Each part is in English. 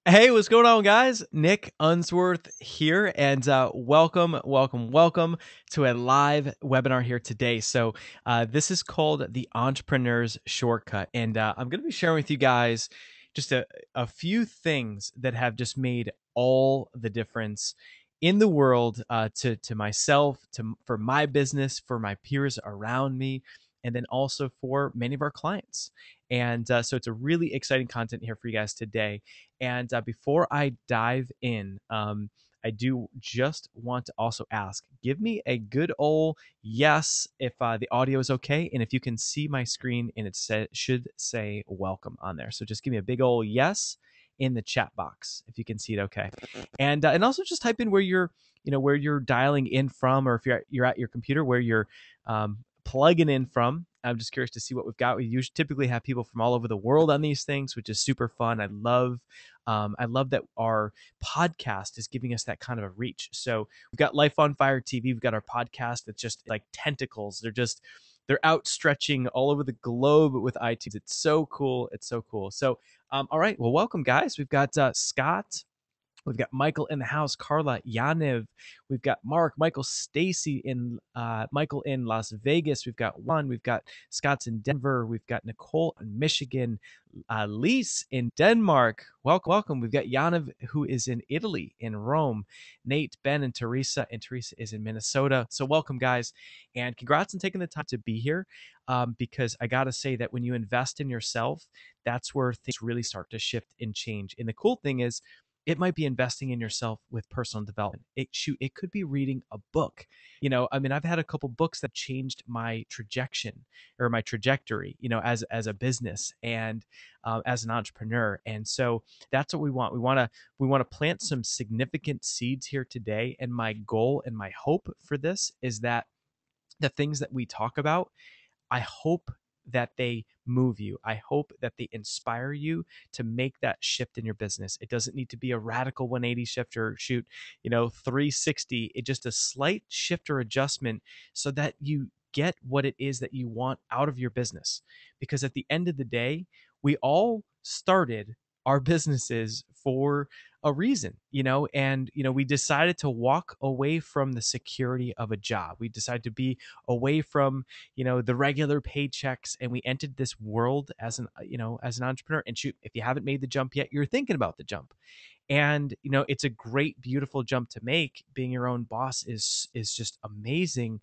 Hey, what's going on, guys? Nick Unsworth here, and welcome to a live webinar here today. So this is called the Entrepreneur's Shortcut, and I'm going to be sharing with you guys just a few things that have just made all the difference in the world to myself, for my business, for my peers around me, and then also for many of our clients. And so it's a really exciting content here for you guys today. And before I dive in, I do just want to also ask, give me a good old yes if the audio is okay. And if you can see my screen and it should say welcome on there. So just give me a big old yes in the chat box if you can see it okay. And also just type in where you're dialing in from, or if you're at your computer, where you're plugging in from. I'm just curious to see what we've got. We usually typically have people from all over the world on these things, which is super fun. I love that our podcast is giving us that kind of a reach. So we've got Life on Fire TV. We've got our podcast that's just like tentacles. They're outstretching all over the globe with iTunes. It's so cool. It's so cool. So, all right. Well, welcome, guys. We've got Scott. We've got Michael in the house, Carla, Yaniv. We've got Mark, Michael, Stacy Michael in Las Vegas. We've got Juan. We've got Scott's in Denver. We've got Nicole in Michigan. Lise in Denmark. Welcome. We've got Yaniv, who is in Italy, in Rome. Nate, Ben, and Teresa is in Minnesota. So welcome, guys, and congrats on taking the time to be here. Because I gotta say that when you invest in yourself, that's where things really start to shift and change. And the cool thing is, it might be investing in yourself with personal development. It could be reading a book. I mean, I've had a couple books that changed my trajectory, as a business and as an entrepreneur. And so that's what we want. We want to plant some significant seeds here today. And my goal and my hope for this is that the things that we talk about, I hope that they move you. I hope that they inspire you to make that shift in your business. It doesn't need to be a radical 180 shift or 360. It just a slight shift or adjustment so that you get what it is that you want out of your business. Because at the end of the day, we all started our businesses for a reason, and we decided to walk away from the security of a job. We decided to be away from the regular paychecks, and we entered this world as an entrepreneur. And shoot, if you haven't made the jump yet, you're thinking about the jump. And it's a great, beautiful jump to make. Being your own boss is just amazing.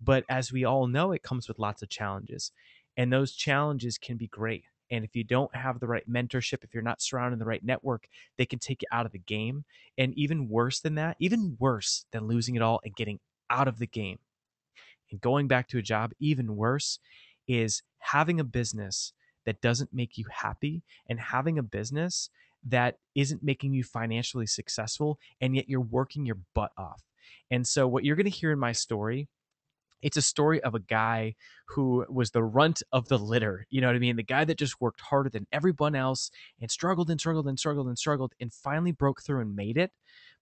But as we all know, it comes with lots of challenges, and those challenges can be great. And if you don't have the right mentorship, if you're not surrounded in the right network, they can take you out of the game. And even worse than that, even worse than losing it all and getting out of the game and going back to a job, even worse, is having a business that doesn't make you happy, and having a business that isn't making you financially successful, and yet you're working your butt off. And so what you're going to hear in my story, it's a story of a guy who was the runt of the litter. You know what I mean? The guy that just worked harder than everyone else and struggled and struggled and struggled and struggled and finally broke through and made it.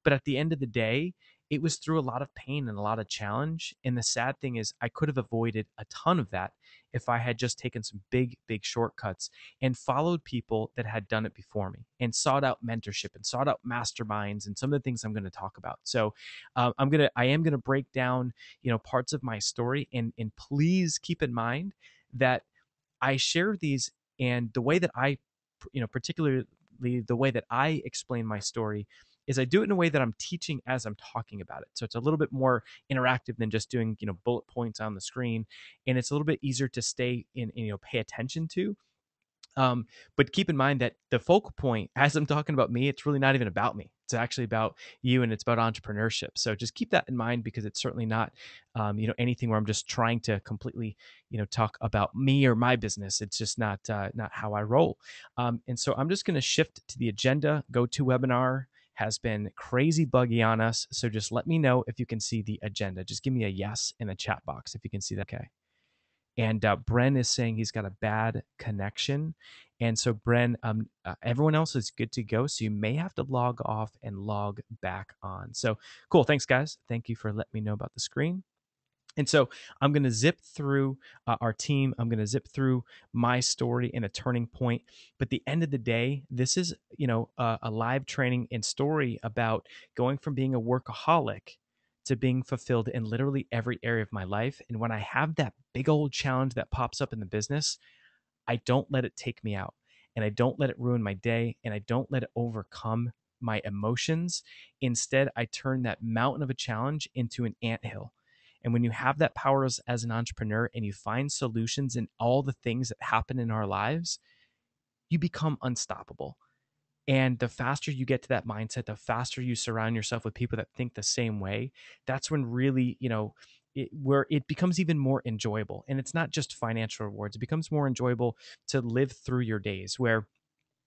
But at the end of the day, it was through a lot of pain and a lot of challenge. And the sad thing is, I could have avoided a ton of that if I had just taken some big, big shortcuts and followed people that had done it before me and sought out mentorship and sought out masterminds and some of the things I'm going to talk about. So I am gonna break down parts of my story, and please keep in mind that I share these, and the way that I particularly the way that I explain my story is I do it in a way that I'm teaching as I'm talking about it. So it's a little bit more interactive than just doing bullet points on the screen, and it's a little bit easier to stay in pay attention to. But keep in mind that the focal point, as I'm talking about me, it's really not even about me. It's actually about you, and it's about entrepreneurship. So just keep that in mind, because it's certainly not, anything where I'm just trying to completely, talk about me or my business. It's just not how I roll. And so I'm just going to shift to the agenda. GoToWebinar has been crazy buggy on us. So just let me know if you can see the agenda. Just give me a yes in the chat box if you can see that. Okay. And Bren is saying he's got a bad connection. And so, Bren, everyone else is good to go. So you may have to log off and log back on. So cool. Thanks, guys. Thank you for letting me know about the screen. And so I'm going to zip through our team. I'm going to zip through my story and a turning point. But at the end of the day, this is, a live training and story about going from being a workaholic to being fulfilled in literally every area of my life. And when I have that big old challenge that pops up in the business, I don't let it take me out, and I don't let it ruin my day, and I don't let it overcome my emotions. Instead, I turn that mountain of a challenge into an anthill. And when you have that power as an entrepreneur and you find solutions in all the things that happen in our lives, you become unstoppable. And the faster you get to that mindset, the faster you surround yourself with people that think the same way, that's when really, where it becomes even more enjoyable. And it's not just financial rewards, it becomes more enjoyable to live through your days where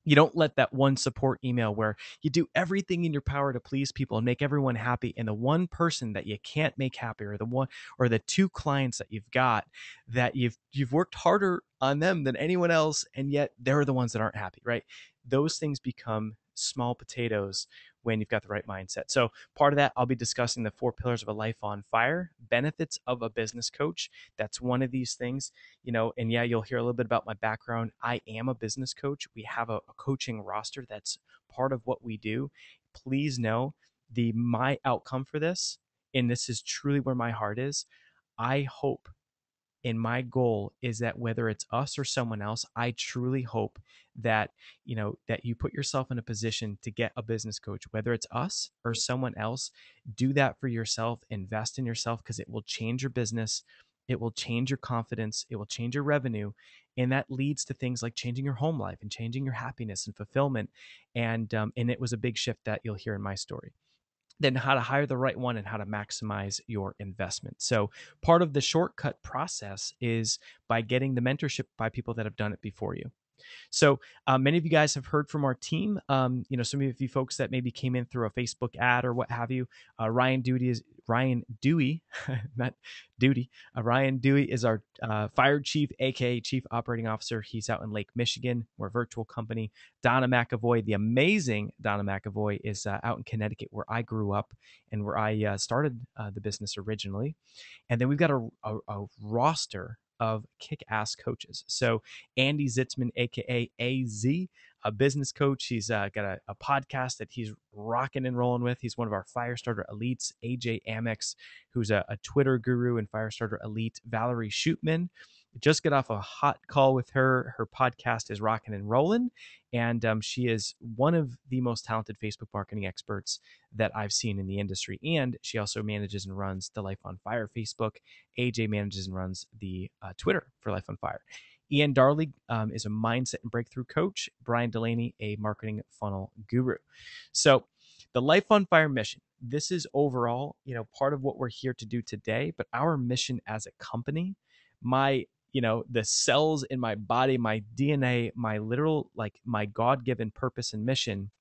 you don't let that one support email where you do everything in your power to please people and make everyone happy, and the one person that you can't make happy, or the one or the two clients that you've got that you've worked harder on them than anyone else, and yet they're the ones that aren't happy, right? Those things become small potatoes when you've got the right mindset. So part of that, I'll be discussing the 4 pillars of a life on fire, benefits of a business coach. That's one of these things, and yeah, you'll hear a little bit about my background. I am a business coach. We have a coaching roster that's part of what we do. Please know my outcome for this, and this is truly where my heart is. I hope, and my goal is that whether it's us or someone else, I truly hope that that you put yourself in a position to get a business coach, whether it's us or someone else. Do that for yourself. Invest in yourself, because it will change your business, it will change your confidence, it will change your revenue, and that leads to things like changing your home life and changing your happiness and fulfillment. And it was a big shift that you'll hear in my story. Then how to hire the right one and how to maximize your investment. So part of the shortcut process is by getting the mentorship by people that have done it before you. So many of you guys have heard from our team. Some of you folks that maybe came in through a Facebook ad or what have you. Ryan Dewey, not Duty. Ryan Dewey is our fire chief, aka Chief Operating Officer. He's out in Lake Michigan. We're a virtual company. Donna McAvoy, the amazing Donna McAvoy, is out in Connecticut, where I grew up and where I started the business originally. And then we've got a roster of kick-ass coaches. So Andy Zitzman, aka AZ, a business coach. He's got a podcast that he's rocking and rolling with. He's one of our Firestarter elites. AJ Amex, who's a Twitter guru and Firestarter elite. Valerie Shootman, just got off a hot call with her. Her podcast is rocking and rolling, and she is one of the most talented Facebook marketing experts that I've seen in the industry. And she also manages and runs the Life on Fire Facebook. AJ manages and runs the Twitter for Life on Fire. Ian Darley is a mindset and breakthrough coach. Brian Delaney, a marketing funnel guru. So the Life on Fire mission, this is overall, part of what we're here to do today. But our mission as a company, the cells in my body, my DNA, my literal, like my God-given purpose and mission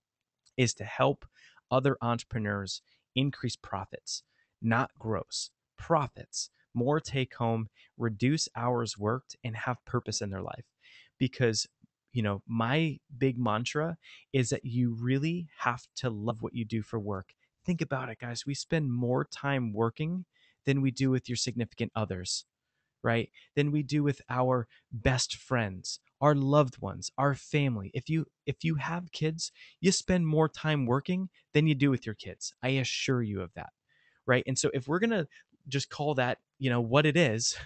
is to help other entrepreneurs increase profits, not gross profits, more take home, reduce hours worked, and have purpose in their life. Because, my big mantra is that you really have to love what you do for work. Think about it, guys. We spend more time working than we do with your significant others, right? Than we do with our best friends, our loved ones, our family. If you have kids, you spend more time working than you do with your kids. I assure you of that, right? And so if we're going to just call that, what it is,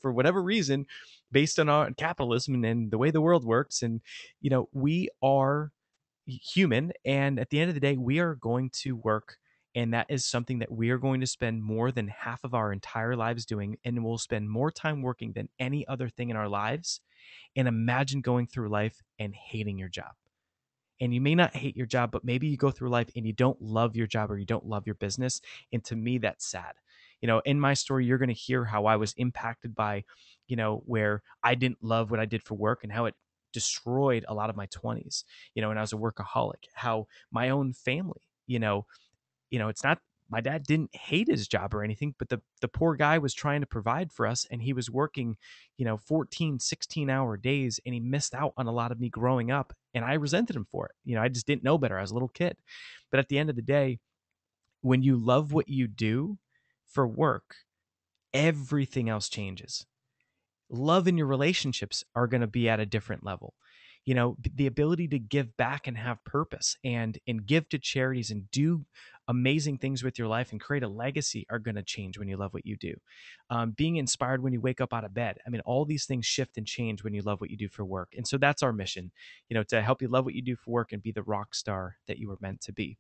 for whatever reason, based on our capitalism and the way the world works, and we are human, and at the end of the day, we are going to work, and that is something that we are going to spend more than half of our entire lives doing, and we'll spend more time working than any other thing in our lives. And imagine going through life and hating your job. And you may not hate your job, but maybe you go through life and you don't love your job or you don't love your business. And to me, that's sad. In my story, you're going to hear how I was impacted by, where I didn't love what I did for work and how it destroyed a lot of my 20s, and I was a workaholic, how my own family, it's not, my dad didn't hate his job or anything, but the poor guy was trying to provide for us, and he was working 14 16-hour days, and he missed out on a lot of me growing up, and I resented him for it. I just didn't know better. I was a little kid. But at the end of the day, when you love what you do for work, everything else changes. Love in your relationships are going to be at a different level. The ability to give back and have purpose and give to charities and do amazing things with your life and create a legacy are going to change when you love what you do. Being inspired when you wake up out of bed, I mean, all these things shift and change when you love what you do for work. And so that's our mission, to help you love what you do for work and be the rock star that you were meant to be.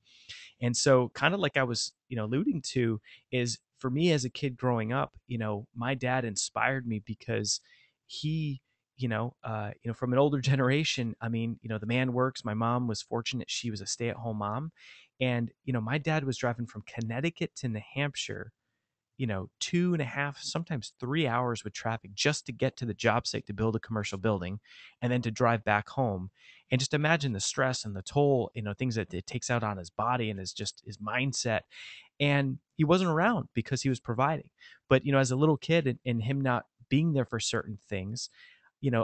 And so, kind of like I was, alluding to, is for me as a kid growing up, my dad inspired me because he, from an older generation. I mean, the man works. My mom was fortunate; she was a stay-at-home mom, and my dad was driving from Connecticut to New Hampshire, 2.5, sometimes 3 hours with traffic just to get to the job site to build a commercial building and then to drive back home. And just imagine the stress and the toll, things that it takes out on his body and his mindset. And he wasn't around because he was providing. But, as a little kid and him not being there for certain things,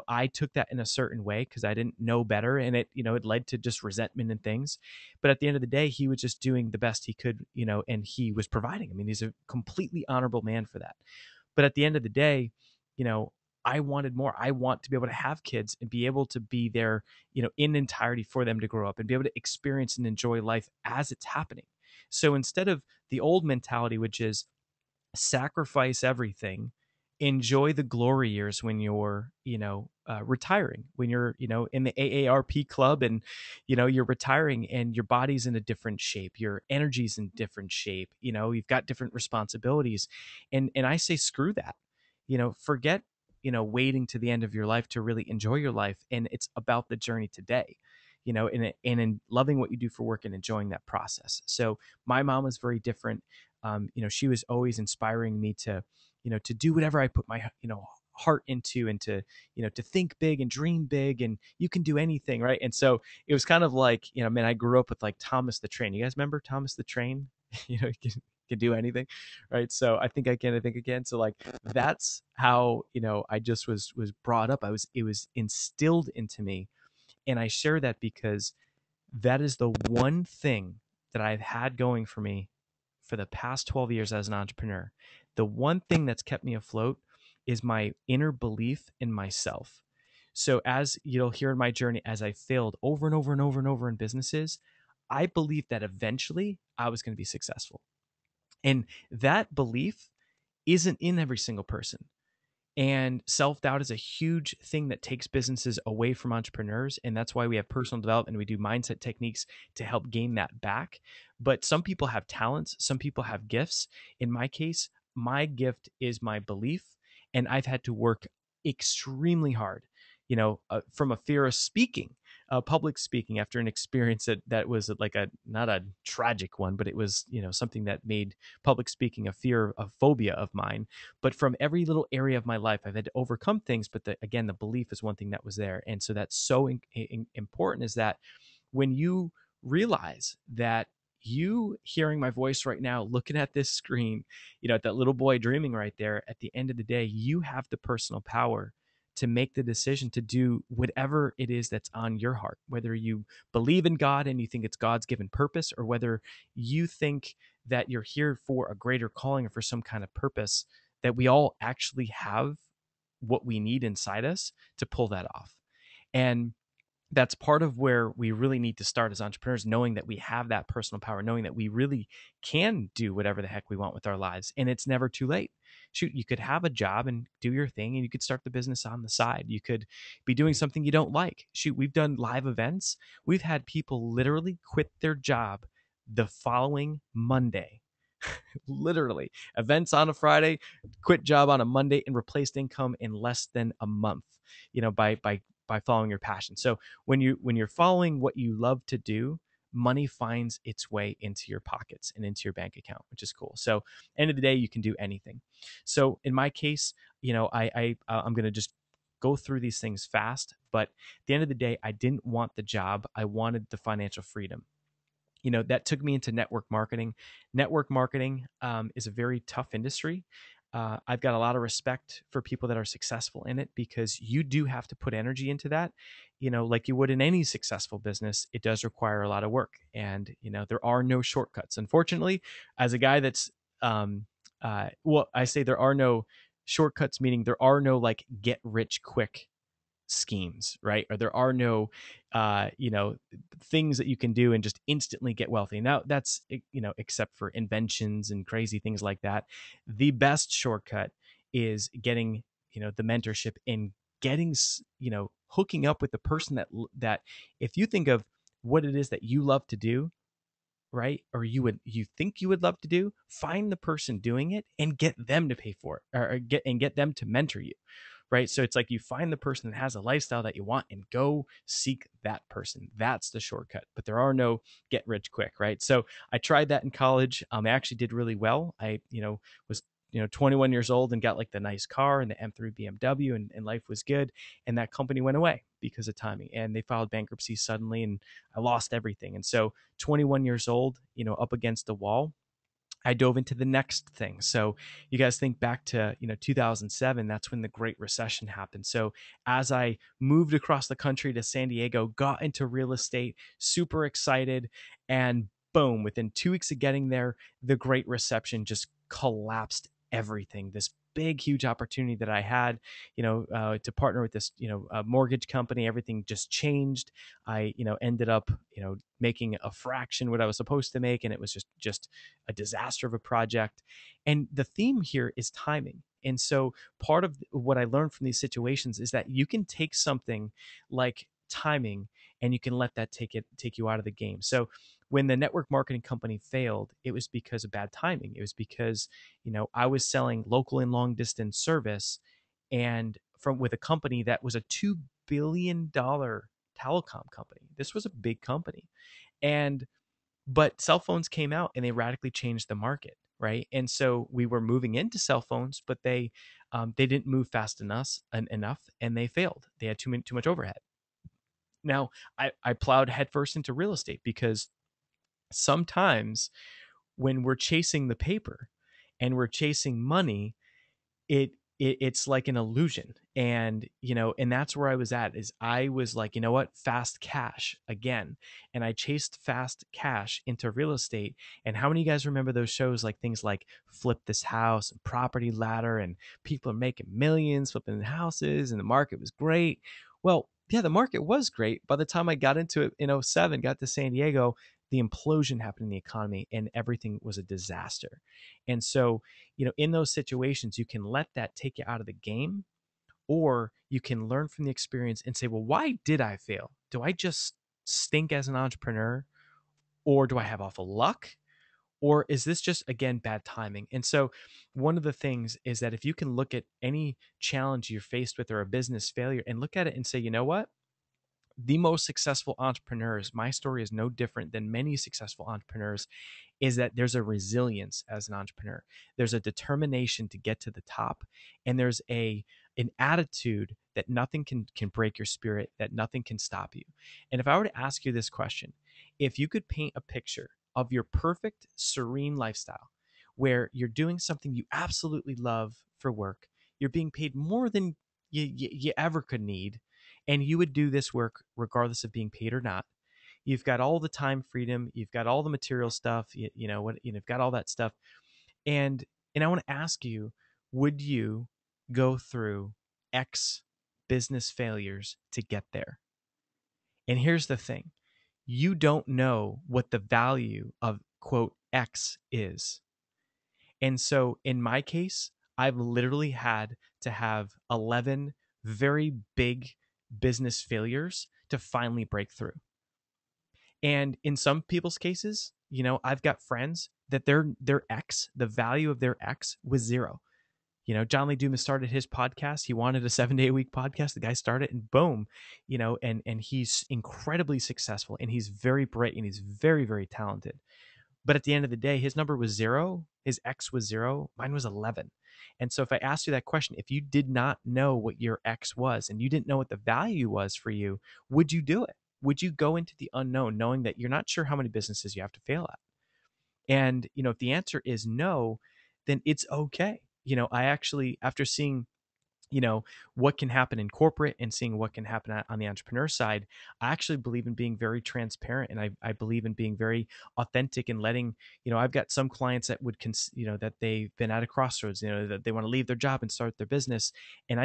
I took that in a certain way because I didn't know better. And it led to just resentment and things. But at the end of the day, he was just doing the best he could, and he was providing. I mean, he's a completely honorable man for that. But at the end of the day, you know, I wanted more. I want to be able to have kids and be able to be there, in entirety for them to grow up and be able to experience and enjoy life as it's happening. So instead of the old mentality, which is sacrifice everything, enjoy the glory years when you're retiring, when you're in the AARP club, and you're retiring and your body's in a different shape, your energy's in different shape, you've got different responsibilities. And I say screw that. Forget waiting to the end of your life to really enjoy your life, and it's about the journey today, and in loving what you do for work and enjoying that process. So my mom was very different. She was always inspiring me to do whatever I put my heart into, and to think big and dream big, and you can do anything, right? And so it was kind of like, man, I grew up with like Thomas the Train. You guys remember Thomas the Train? You can do anything, right? So I think I can, I think again. So like that's how I just was brought up. It was instilled into me, and I share that because that is the one thing that I've had going for me for the past 12 years as an entrepreneur. The one thing that's kept me afloat is my inner belief in myself. So as you'll hear in my journey, as I failed over and over and over and over in businesses, I believed that eventually I was going to be successful. And that belief isn't in every single person. And self-doubt is a huge thing that takes businesses away from entrepreneurs. And that's why we have personal development and we do mindset techniques to help gain that back. But some people have talents, some people have gifts. In my case, my gift is my belief. And I've had to work extremely hard, from a fear of speaking, public speaking, after an experience that was like not a tragic one, but it was, something that made public speaking a phobia of mine. But from every little area of my life, I've had to overcome things. But again, the belief is one thing that was there. And so that's so important, is that when you realize that you hearing my voice right now, looking at this screen, at that little boy dreaming right there, at the end of the day, you have the personal power to make the decision to do whatever it is that's on your heart, whether you believe in God and you think it's God's given purpose, or whether you think that you're here for a greater calling or for some kind of purpose, that we all actually have what we need inside us to pull that off. And that's part of where we really need to start as entrepreneurs, knowing that we have that personal power, knowing that we really can do whatever the heck we want with our lives. And it's never too late. Shoot, you could have a job and do your thing, and you could start the business on the side. You could be doing something you don't like. Shoot, we've done live events. We've had people literally quit their job the following Monday. Literally, events on a Friday, quit job on a Monday, and replaced income in less than a month, by following your passion. So when you're following what you love to do, money finds its way into your pockets and into your bank account, which is cool. So end of the day, you can do anything. So in my case, I'm going to just go through these things fast, but at the end of the day, I didn't want the job. I wanted the financial freedom. That took me into network marketing. Network marketing is a very tough industry. I've got a lot of respect for people that are successful in it, because you do have to put energy into that. Like you would in any successful business, it does require a lot of work, and there are no shortcuts. Unfortunately, as a guy that's well, I say there are no shortcuts, meaning there are no like get rich quick schemes, right? Or there are no, things that you can do and just instantly get wealthy. Now that's, except for inventions and crazy things like that. The best shortcut is getting, the mentorship and getting, hooking up with the person that if you think of what it is that you love to do, right? Or you think you would love to do, find the person doing it and get them to pay for it, or get them to mentor you, right? So it's like you find the person that has a lifestyle that you want and go seek that person. That's the shortcut. But there are no get rich quick, right? So I tried that in college. I actually did really well. I, was 21 years old and got like the nice car and the M3 BMW, and life was good. And that company went away because of timing, and they filed bankruptcy suddenly, and I lost everything. And so 21 years old, up against the wall, I dove into the next thing. So you guys think back to 2007. That's when the Great Recession happened. So as I moved across the country to San Diego, got into real estate, super excited, and boom! Within 2 weeks of getting there, the Great Recession just collapsed everything. This big, huge opportunity that I had, to partner with this, mortgage company. Everything just changed. I, ended up, making a fraction what I was supposed to make, and it was just a disaster of a project. And the theme here is timing. And so part of what I learned from these situations is that you can take something like timing and you can let that take you out of the game. So when the network marketing company failed, it was because of bad timing. It was because, I was selling local and long distance service, and from with a company that was a $2 billion telecom company. This was a big company. And but cell phones came out and they radically changed the market, right? And so we were moving into cell phones, but they didn't move fast enough, and they failed. They had too much overhead. Now I plowed headfirst into real estate because sometimes when we're chasing the paper and we're chasing money, it's like an illusion. And and that's where I was at. Is I was like, you know what, fast cash again. And I chased fast cash into real estate. And how many of you guys remember those shows, like things like Flip This House and Property Ladder, and people are making millions flipping houses and the market was great? Well, yeah, the market was great. By the time I got into it in '07, got to San Diego, the implosion happened in the economy and everything was a disaster. And so, in those situations, you can let that take you out of the game, or you can learn from the experience and say, well, why did I fail? Do I just stink as an entrepreneur? Or do I have awful luck? Or is this just, again, bad timing? And so, one of the things is that if you can look at any challenge you're faced with or a business failure and look at it and say, you know what? The most successful entrepreneurs, my story is no different than many successful entrepreneurs, is that there's a resilience as an entrepreneur. There's a determination to get to the top, and there's an attitude that nothing can break your spirit, that nothing can stop you. And if I were to ask you this question, if you could paint a picture of your perfect serene lifestyle where you're doing something you absolutely love for work, you're being paid more than you ever could need, and you would do this work regardless of being paid or not. You've got all the time freedom, you've got all the material stuff, you've got all that stuff. And I want to ask you, would you go through X business failures to get there? And here's the thing. You don't know what the value of quote X is. And so in my case, I've literally had to have 11 very big business failures to finally break through. And in some people's cases, I've got friends that their X, the value of their X was zero. John Lee Dumas started his podcast. He wanted a 7-day-a-week podcast. The guy started and boom, and he's incredibly successful, and he's very bright, and he's very, very talented. But at the end of the day, his number was zero. His X was zero. Mine was 11. And so if I asked you that question, if you did not know what your X was and you didn't know what the value was for you, would you do it? Would you go into the unknown knowing that you're not sure how many businesses you have to fail at? And, if the answer is no, then it's okay. I actually, after seeing you know, what can happen in corporate and seeing what can happen on the entrepreneur side. I actually believe in being very transparent, and I believe in being very authentic and letting, I've got some clients that would that they've been at a crossroads, that they want to leave their job and start their business. And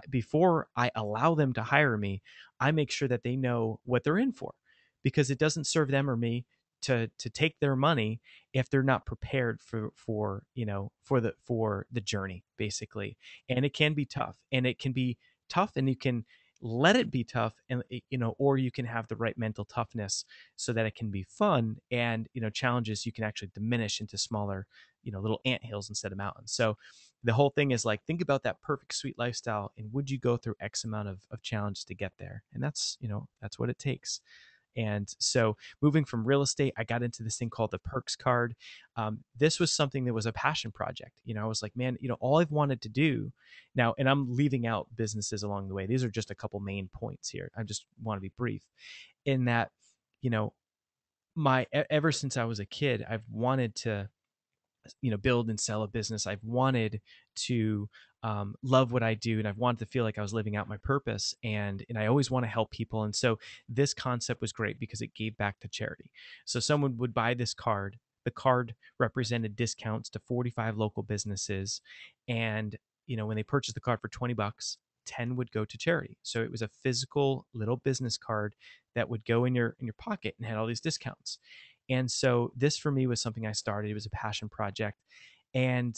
before I allow them to hire me, I make sure that they know what they're in for, because it doesn't serve them or me to take their money if they're not prepared for the journey, basically. And it can be tough, and it can be tough, and you can let it be tough, and or you can have the right mental toughness so that it can be fun, and challenges you can actually diminish into smaller, little anthills instead of mountains. So the whole thing is like, think about that perfect sweet lifestyle, and would you go through X amount of challenges to get there? And that's what it takes. And so moving from real estate, I got into this thing called the Perks card. This was something that was a passion project. I was like, man, all I've wanted to do now, and I'm leaving out businesses along the way. These are just a couple main points here. I just want to be brief in that, you know, ever since I was a kid, I've wanted to build and sell a business. I've wanted to love what I do, and I've wanted to feel like I was living out my purpose, and I always want to help people. And so this concept was great because it gave back to charity. So someone would buy this card. The card represented discounts to 45 local businesses, and when they purchased the card for $20, 10 would go to charity. So it was a physical little business card that would go in your pocket and had all these discounts. And so this for me was something I started. It was a passion project. And,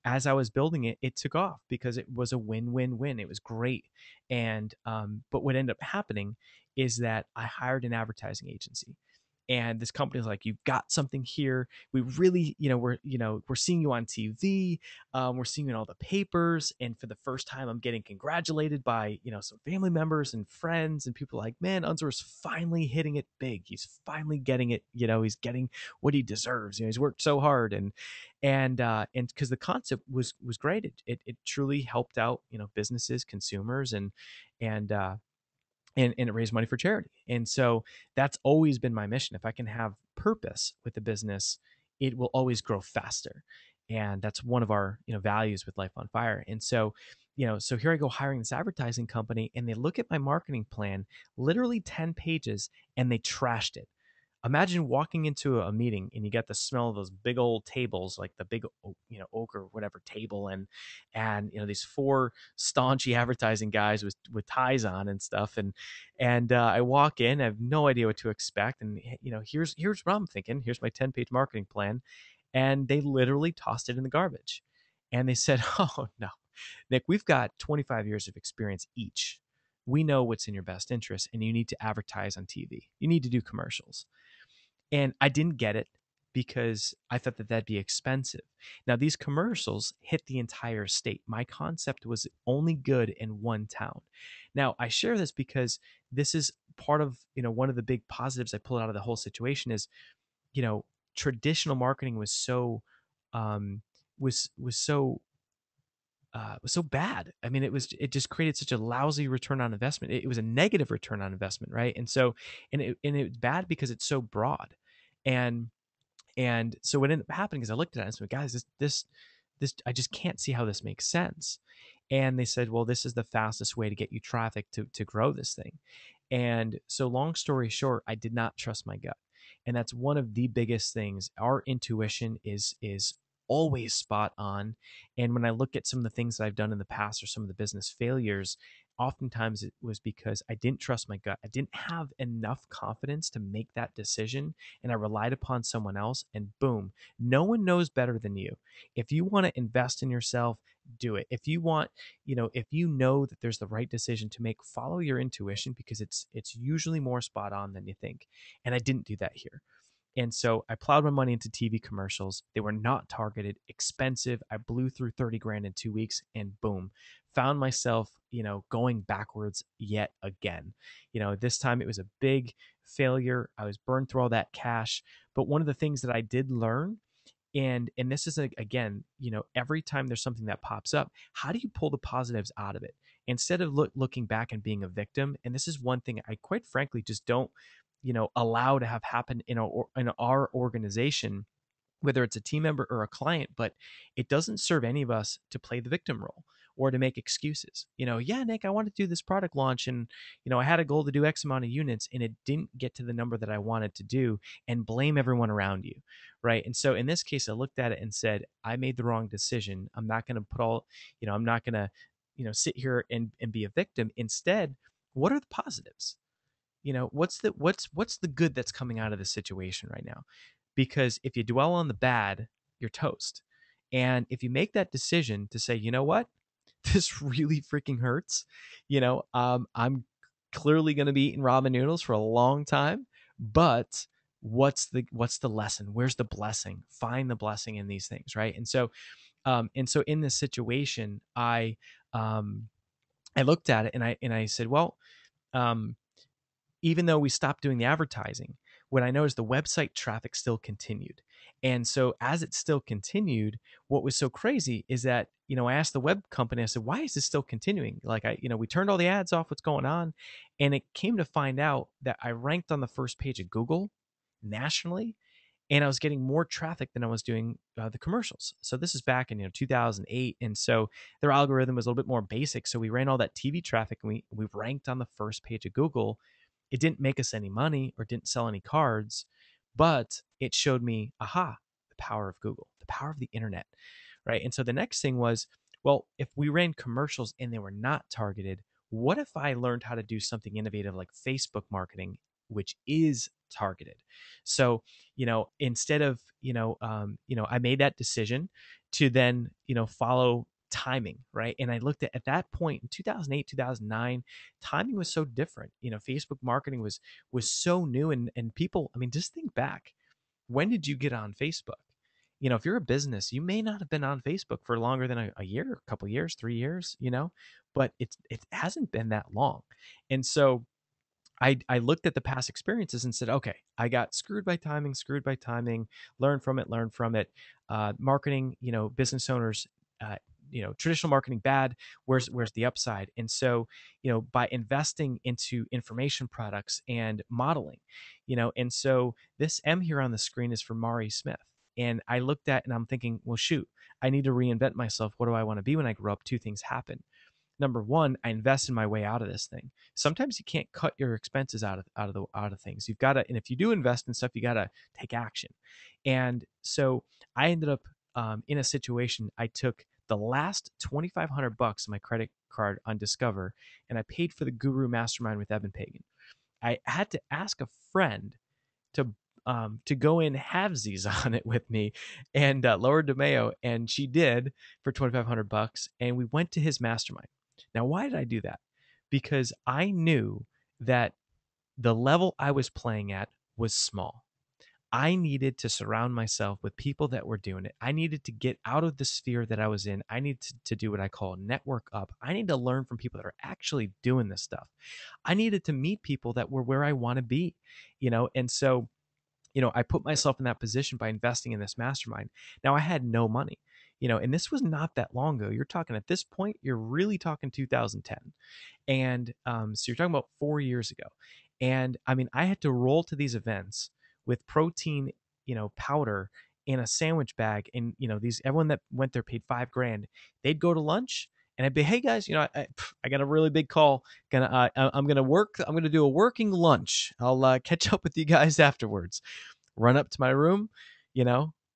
as I was building it, it took off because it was a win-win-win. It was great. And, but what ended up happening is that I hired an advertising agency. And this company was like, "You've got something here. We really, we're seeing you on TV. We're seeing you in all the papers. And for the first time, I'm getting congratulated by, some family members and friends, and people like, man, Unsworth's finally hitting it big. He's finally getting it. He's getting what he deserves. He's worked so hard." And because the concept was great. It truly helped out, businesses, consumers, and and it raised money for charity. And so that's always been my mission. If I can have purpose with the business, it will always grow faster. And that's one of our, values with Life on Fire. And so, so here I go hiring this advertising company, and they look at my marketing plan, literally 10 pages, and they trashed it. Imagine walking into a meeting and you get the smell of those big old tables, like the big, oak or whatever table, and these four staunchy advertising guys with ties on and stuff, and I walk in, I have no idea what to expect, and here's what I'm thinking. Here's my 10-page marketing plan, and they literally tossed it in the garbage, and they said, "Oh no, Nick, we've got 25 years of experience each. We know what's in your best interest, and you need to advertise on TV. You need to do commercials." And I didn't get it because I thought that that'd be expensive. Now, these commercials hit the entire state. My concept was only good in one town. Now, I share this because this is part of, one of the big positives I pulled out of the whole situation is, you know, traditional marketing was so, um, was so bad. I mean, it just created such a lousy return on investment. It was a negative return on investment, right? And so, and it's bad because it's so broad, and so what ended up happening is I looked at it and said, guys, this I just can't see how this makes sense. And they said, well, this is the fastest way to get you traffic to grow this thing. And so, long story short, I did not trust my gut, and that's one of the biggest things. Our intuition is always spot on. And when I look at some of the things that I've done in the past or some of the business failures, oftentimes it was because I didn't trust my gut. I didn't have enough confidence to make that decision, and I relied upon someone else, and boom, no one knows better than you. If you want to invest in yourself, do it. If you want, if you know that there's the right decision to make, follow your intuition, because it's usually more spot on than you think. And I didn't do that here. And so I plowed my money into TV commercials. They were not targeted, expensive. I blew through 30 grand in 2 weeks, and boom, found myself, going backwards yet again. This time it was a big failure. I was burned through all that cash. But one of the things that I did learn, and this is again, every time there's something that pops up, how do you pull the positives out of it instead of looking back and being a victim? And this is one thing I quite frankly just don't allow to have happen in our organization, whether it's a team member or a client. But it doesn't serve any of us to play the victim role. or to make excuses. Yeah, Nick, I want to do this product launch, and I had a goal to do X amount of units and it didn't get to the number that I wanted to do, and blame everyone around you, right? And so in this case, I looked at it and said, I made the wrong decision. I'm not going to put all, I'm not going to, sit here and be a victim. Instead, what are the positives? What's the good that's coming out of this situation right now? Because if you dwell on the bad, you're toast. And if you make that decision to say, you know what, this really freaking hurts, I'm clearly going to be eating ramen noodles for a long time, but what's the lesson? Where's the blessing? Find the blessing in these things, right? And so in this situation, I looked at it and I said, well, um, even though we stopped doing the advertising, what I noticed, the website traffic still continued. And so as it still continued, what was so crazy is that, I asked the web company, I said, why is this still continuing? Like we turned all the ads off, what's going on? And it came to find out that I ranked on the first page of Google nationally, and I was getting more traffic than I was doing the commercials. So this is back in 2008, and so their algorithm was a little bit more basic. So we ran all that TV traffic, and we ranked on the first page of Google. It didn't make us any money or didn't sell any cards, but it showed me, aha, the power of Google, the power of the internet, right? And so the next thing was, well, if we ran commercials and they were not targeted, what if I learned how to do something innovative like Facebook marketing, which is targeted? So, instead of, I made that decision to then, follow timing, right? And I looked at that point in 2008, 2009, timing was so different. Facebook marketing was so new, and people, I mean, just think back. When did you get on Facebook? If you're a business, you may not have been on Facebook for longer than a year, a couple years, 3 years, but it hasn't been that long. And so I looked at the past experiences and said, okay, I got screwed by timing, learn from it. Marketing, business owners, traditional marketing bad. Where's the upside? And so, by investing into information products and modeling, and so this M here on the screen is for Mari Smith. And I looked at and I'm thinking, well, shoot, I need to reinvent myself. What do I want to be when I grow up? Two things happen. Number one, I invest in my way out of this thing. Sometimes you can't cut your expenses out of things. You've got to, and if you do invest in stuff, you got to take action. And so I ended up in a situation. I took the last $2,500 on my credit card on Discover, and I paid for the Guru Mastermind with Evan Pagan. I had to ask a friend to go in halvesies on it with me, and Laura DeMeo, and she did for $2,500, and we went to his mastermind. Now, why did I do that? Because I knew that the level I was playing at was small. I needed to surround myself with people that were doing it. I needed to get out of the sphere that I was in. I need to do what I call network up. I need to learn from people that are actually doing this stuff. I needed to meet people that were where I want to be, and so I put myself in that position by investing in this mastermind. Now I had no money, and this was not that long ago. You're talking at this point, you're really talking 2010. And so you're talking about 4 years ago. And I mean, I had to roll to these events with protein, powder in a sandwich bag. And, everyone that went there paid $5,000. They'd go to lunch and I'd be, hey guys, I got a really big call. I'm going to work. I'm going to do a working lunch. I'll catch up with you guys afterwards. Run up to my room,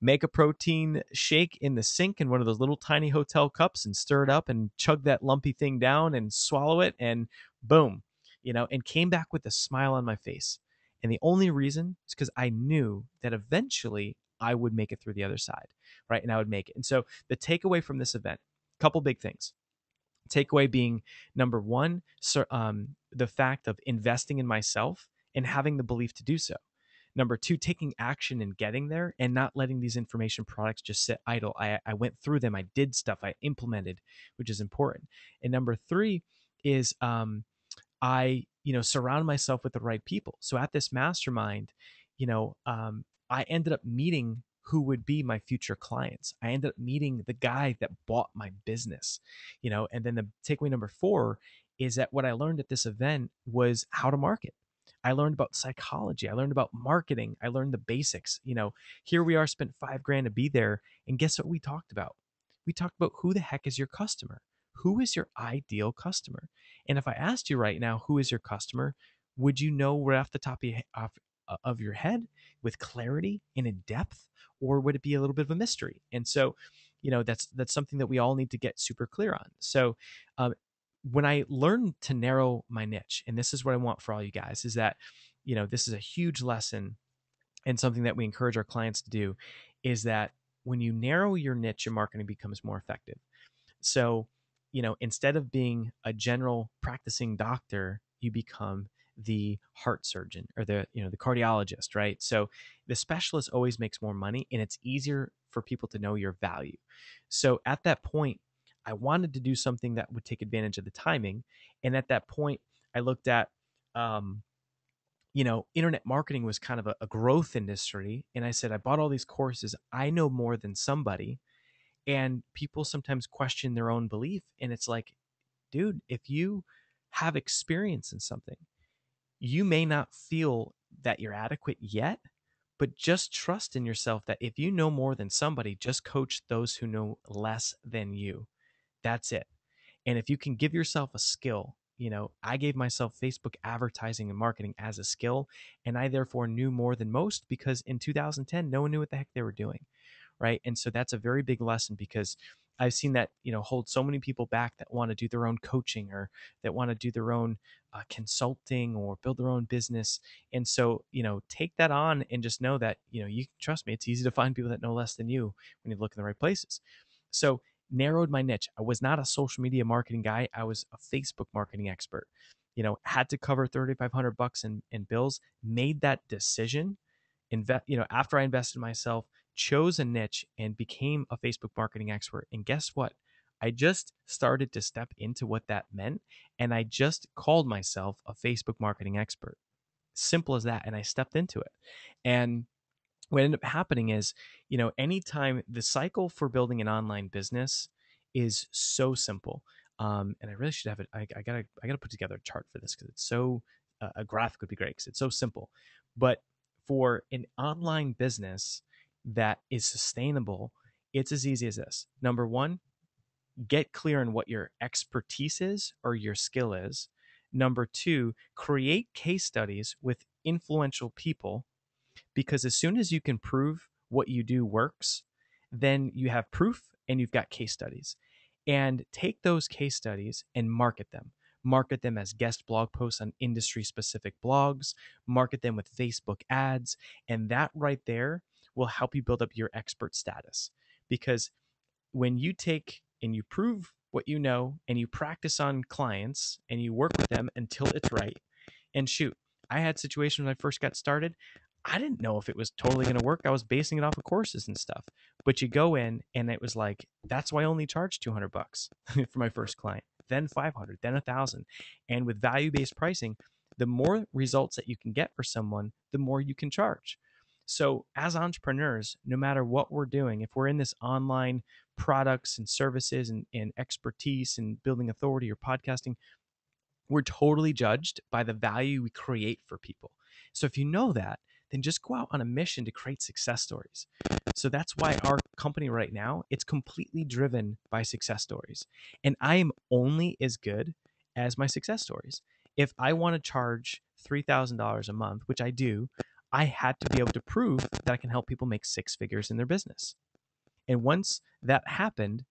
make a protein shake in the sink in one of those little tiny hotel cups and stir it up and chug that lumpy thing down and swallow it, and boom, and came back with a smile on my face. And the only reason is because I knew that eventually I would make it through the other side, right? And I would make it. And so the takeaway from this event, a couple big things. Takeaway being number one, the fact of investing in myself and having the belief to do so. Number two, taking action and getting there and not letting these information products just sit idle. I went through them. I did stuff. I implemented, which is important. And number three is I surround myself with the right people. So at this mastermind, I ended up meeting who would be my future clients. I ended up meeting the guy that bought my business, and then the takeaway number four is that what I learned at this event was how to market. I learned about psychology. I learned about marketing. I learned the basics. Here we are, spent $5,000 to be there. And guess what we talked about? We talked about who the heck is your customer? who is your ideal customer? And if I asked you right now, who is your customer, would you know right off the top of your head with clarity and in depth, or would it be a little bit of a mystery? And so, that's something that we all need to get super clear on. So, um, when I learned to narrow my niche, and this is what I want for all you guys, is that, this is a huge lesson and something that we encourage our clients to do, is that when you narrow your niche, your marketing becomes more effective. So, instead of being a general practicing doctor, you become the heart surgeon or the cardiologist, right? So the specialist always makes more money and it's easier for people to know your value. So at that point, I wanted to do something that would take advantage of the timing. And at that point, I looked at, um, internet marketing was kind of a growth industry. And I said, I bought all these courses. I know more than somebody. And people sometimes question their own belief. And it's like, dude, if you have experience in something, you may not feel that you're adequate yet, but just trust in yourself that if you know more than somebody, just coach those who know less than you. That's it. And if you can give yourself a skill, I gave myself Facebook advertising and marketing as a skill, and I therefore knew more than most because in 2010, no one knew what the heck they were doing. Right. And so that's a very big lesson because I've seen that, hold so many people back that want to do their own coaching or that want to do their own consulting or build their own business. And so, take that on and just know that, you can trust me, it's easy to find people that know less than you when you look in the right places. So, narrowed my niche. I was not a social media marketing guy. I was a Facebook marketing expert. Had to cover $3,500 in bills, made that decision, after I invested in myself, chose a niche and became a Facebook marketing expert. And guess what? I just started to step into what that meant. And I just called myself a Facebook marketing expert. Simple as that. And I stepped into it. And what ended up happening is, anytime the cycle for building an online business is so simple. And I really should have it. I gotta put together a chart for this because it's so a graphic would be great because it's so simple. But for an online business that is sustainable, it's as easy as this. Number one, get clear on what your expertise is or your skill is. Number two, create case studies with influential people, because as soon as you can prove what you do works, then you have proof and you've got case studies. And take those case studies and market them. Market them as guest blog posts on industry specific blogs, market them with Facebook ads. And that right there will help you build up your expert status. Because when you take and you prove what you know and you practice on clients and you work with them until it's right, and shoot, I had situations when I first got started. I didn't know if it was totally going to work. I was basing it off of courses and stuff. But you go in and it was like, that's why I only charged $200 for my first client, then 500, then 1,000. And with value-based pricing, the more results that you can get for someone, the more you can charge. So as entrepreneurs, no matter what we're doing, if we're in this online products and services and expertise and building authority or podcasting, we're totally judged by the value we create for people. So if you know that, then just go out on a mission to create success stories. So that's why our company right now, it's completely driven by success stories. And I am only as good as my success stories. If I want to charge $3,000 a month, which I do, I had to be able to prove that I can help people make six figures in their business. And once that happened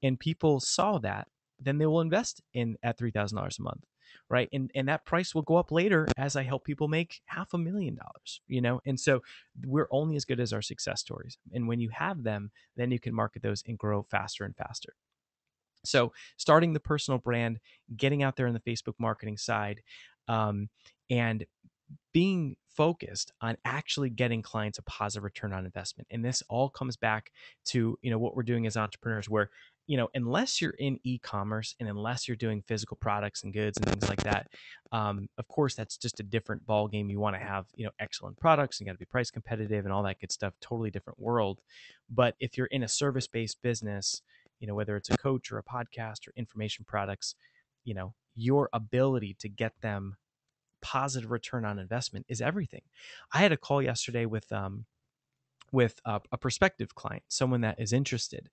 and people saw that, then they will invest in at $3,000 a month, right? And that price will go up later as I help people make $500,000, And so we're only as good as our success stories. And when you have them, then you can market those and grow faster and faster. So starting the personal brand, getting out there in the Facebook marketing side, and being focused on actually getting clients a positive return on investment. And this all comes back to, what we're doing as entrepreneurs, where, unless you're in e-commerce and unless you're doing physical products and goods and things like that, of course, that's just a different ball game. You want to have, excellent products and you got to be price competitive and all that good stuff. Totally different world. But if you're in a service-based business, whether it's a coach or a podcast or information products, your ability to get them positive return on investment is everything. I had a call yesterday with with a prospective client, someone that is interested.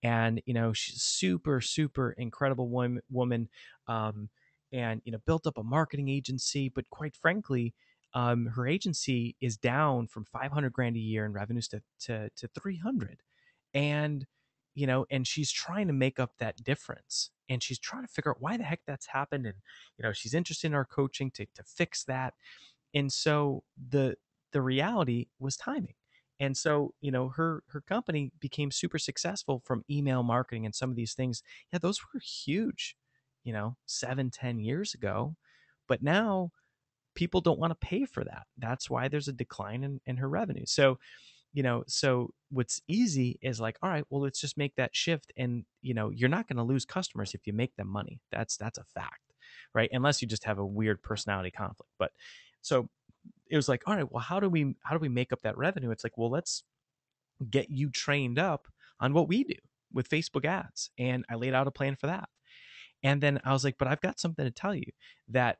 And, she's super, super incredible woman. Um, and, built up a marketing agency, but quite frankly, her agency is down from 500 grand a year in revenues to 300. And, and she's trying to make up that difference, and she's trying to figure out why the heck that's happened. And, she's interested in our coaching to fix that. And so the reality was timing. And so, her company became super successful from email marketing and some of these things. Yeah, those were huge, 7, 10 years ago. But now people don't want to pay for that. That's why there's a decline in her revenue. So, so what's easy is like, all right, well, let's just make that shift. And, you're not going to lose customers if you make them money. That's a fact, right? Unless you just have a weird personality conflict. But so it was like, all right, well, how do we make up that revenue? It's like, well, let's get you trained up on what we do with Facebook ads. And I laid out a plan for that. And then I was like, but I've got something to tell you that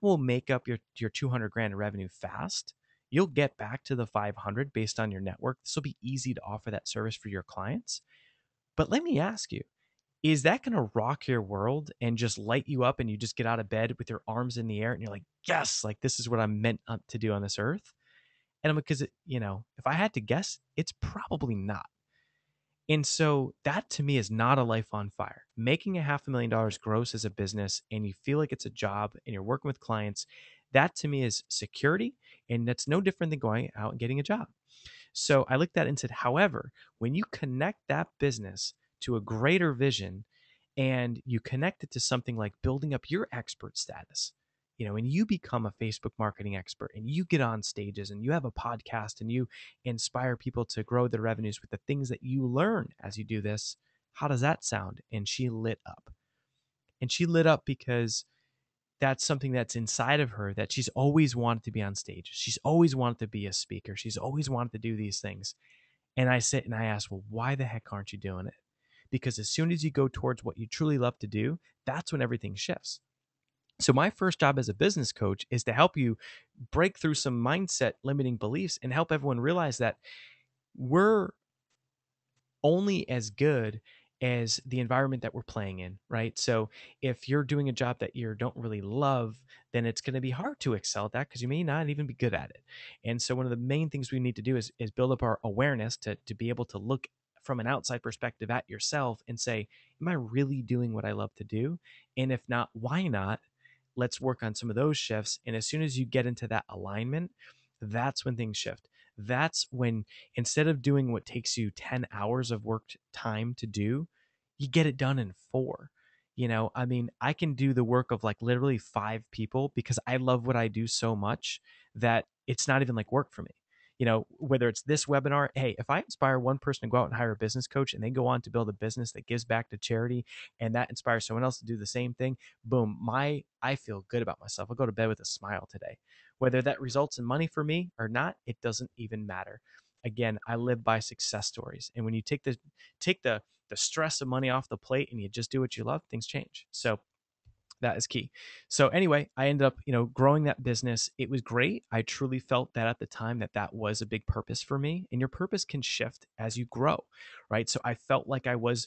will make up your 200 grand in revenue fast. You'll get back to the 500 based on your network. This will be easy to offer that service for your clients. But let me ask you, is that going to rock your world and just light you up and you just get out of bed with your arms in the air and you're like, yes, like this is what I'm meant to do on this earth? And I'm because, if I had to guess, it's probably not. And so that to me is not a life on fire. Making $500,000 gross as a business and you feel like it's a job and you're working with clients, that to me is security. And that's no different than going out and getting a job. So I looked at it and said, however, when you connect that business to a greater vision and you connect it to something like building up your expert status, and you become a Facebook marketing expert and you get on stages and you have a podcast and you inspire people to grow their revenues with the things that you learn as you do this, how does that sound? And she lit up. And she lit up because that's something that's inside of her that she's always wanted to be on stage. She's always wanted to be a speaker. She's always wanted to do these things. And I sit and I ask, well, why the heck aren't you doing it? Because as soon as you go towards what you truly love to do, that's when everything shifts. So my first job as a business coach is to help you break through some mindset limiting beliefs and help everyone realize that we're only as good as the environment that we're playing in, right? So if you're doing a job that you don't really love, then it's going to be hard to excel at that because you may not even be good at it. And so one of the main things we need to do is build up our awareness to be able to look from an outside perspective at yourself and say, am I really doing what I love to do? And if not, why not? Let's work on some of those shifts. And as soon as you get into that alignment, that's when things shift. That's when instead of doing what takes you 10 hours of work time to do, you get it done in 4. I mean, I can do the work of like literally 5 people because I love what I do so much that it's not even like work for me. Whether it's this webinar, hey, if I inspire one person to go out and hire a business coach and they go on to build a business that gives back to charity and that inspires someone else to do the same thing, boom, I feel good about myself. I'll go to bed with a smile today. Whether that results in money for me or not, it doesn't even matter. Again, I live by success stories. And when you take the stress of money off the plate and you just do what you love, things change. So that is key. So anyway, I ended up, growing that business. It was great. I truly felt that at the time that was a big purpose for me, and your purpose can shift as you grow, right? So I felt like I was,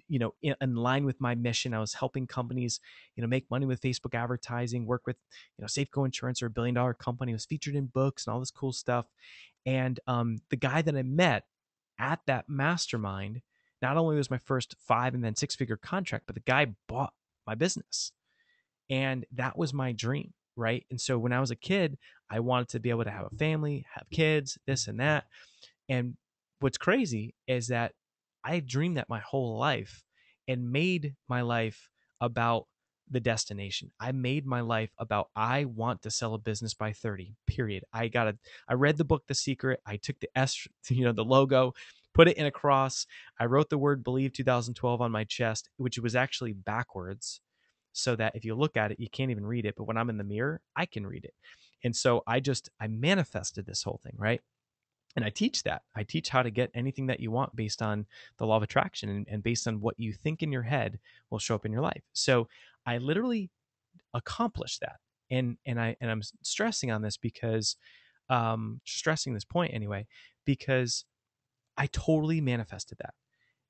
in line with my mission. I was helping companies, make money with Facebook advertising, work with, Safeco Insurance or $1 billion company. I was featured in books and all this cool stuff. And the guy that I met at that mastermind, not only was my first 5 and then 6-figure contract, but the guy bought my business. And that was my dream, right? And so when I was a kid, I wanted to be able to have a family, have kids, this and that. And what's crazy is that I dreamed that my whole life and made my life about the destination. I made my life about I want to sell a business by 30, period. I read the book The Secret. I took the S, the logo, put it in a cross. I wrote the word believe 2012 on my chest, which was actually backwards so that if you look at it, you can't even read it. But when I'm in the mirror, I can read it. And so I manifested this whole thing, right? And I teach that. I teach how to get anything that you want based on the law of attraction and based on what you think in your head will show up in your life. So I literally accomplished that. And I'm stressing on this because stressing this point anyway, because I totally manifested that.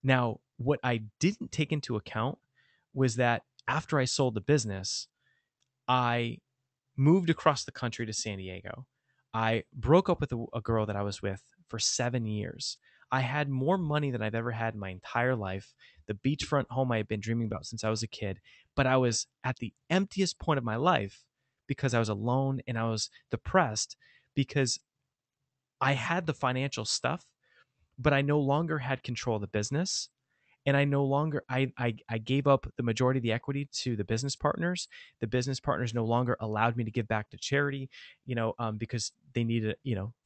Now, what I didn't take into account was that after I sold the business, I moved across the country to San Diego. I broke up with a girl that I was with for 7 years. I had more money than I've ever had in my entire life. The beachfront home I had been dreaming about since I was a kid, but I was at the emptiest point of my life because I was alone and I was depressed because I had the financial stuff, but I no longer had control of the business, and I no longer I gave up the majority of the equity to the business partners. The business partners no longer allowed me to give back to charity, because they needed,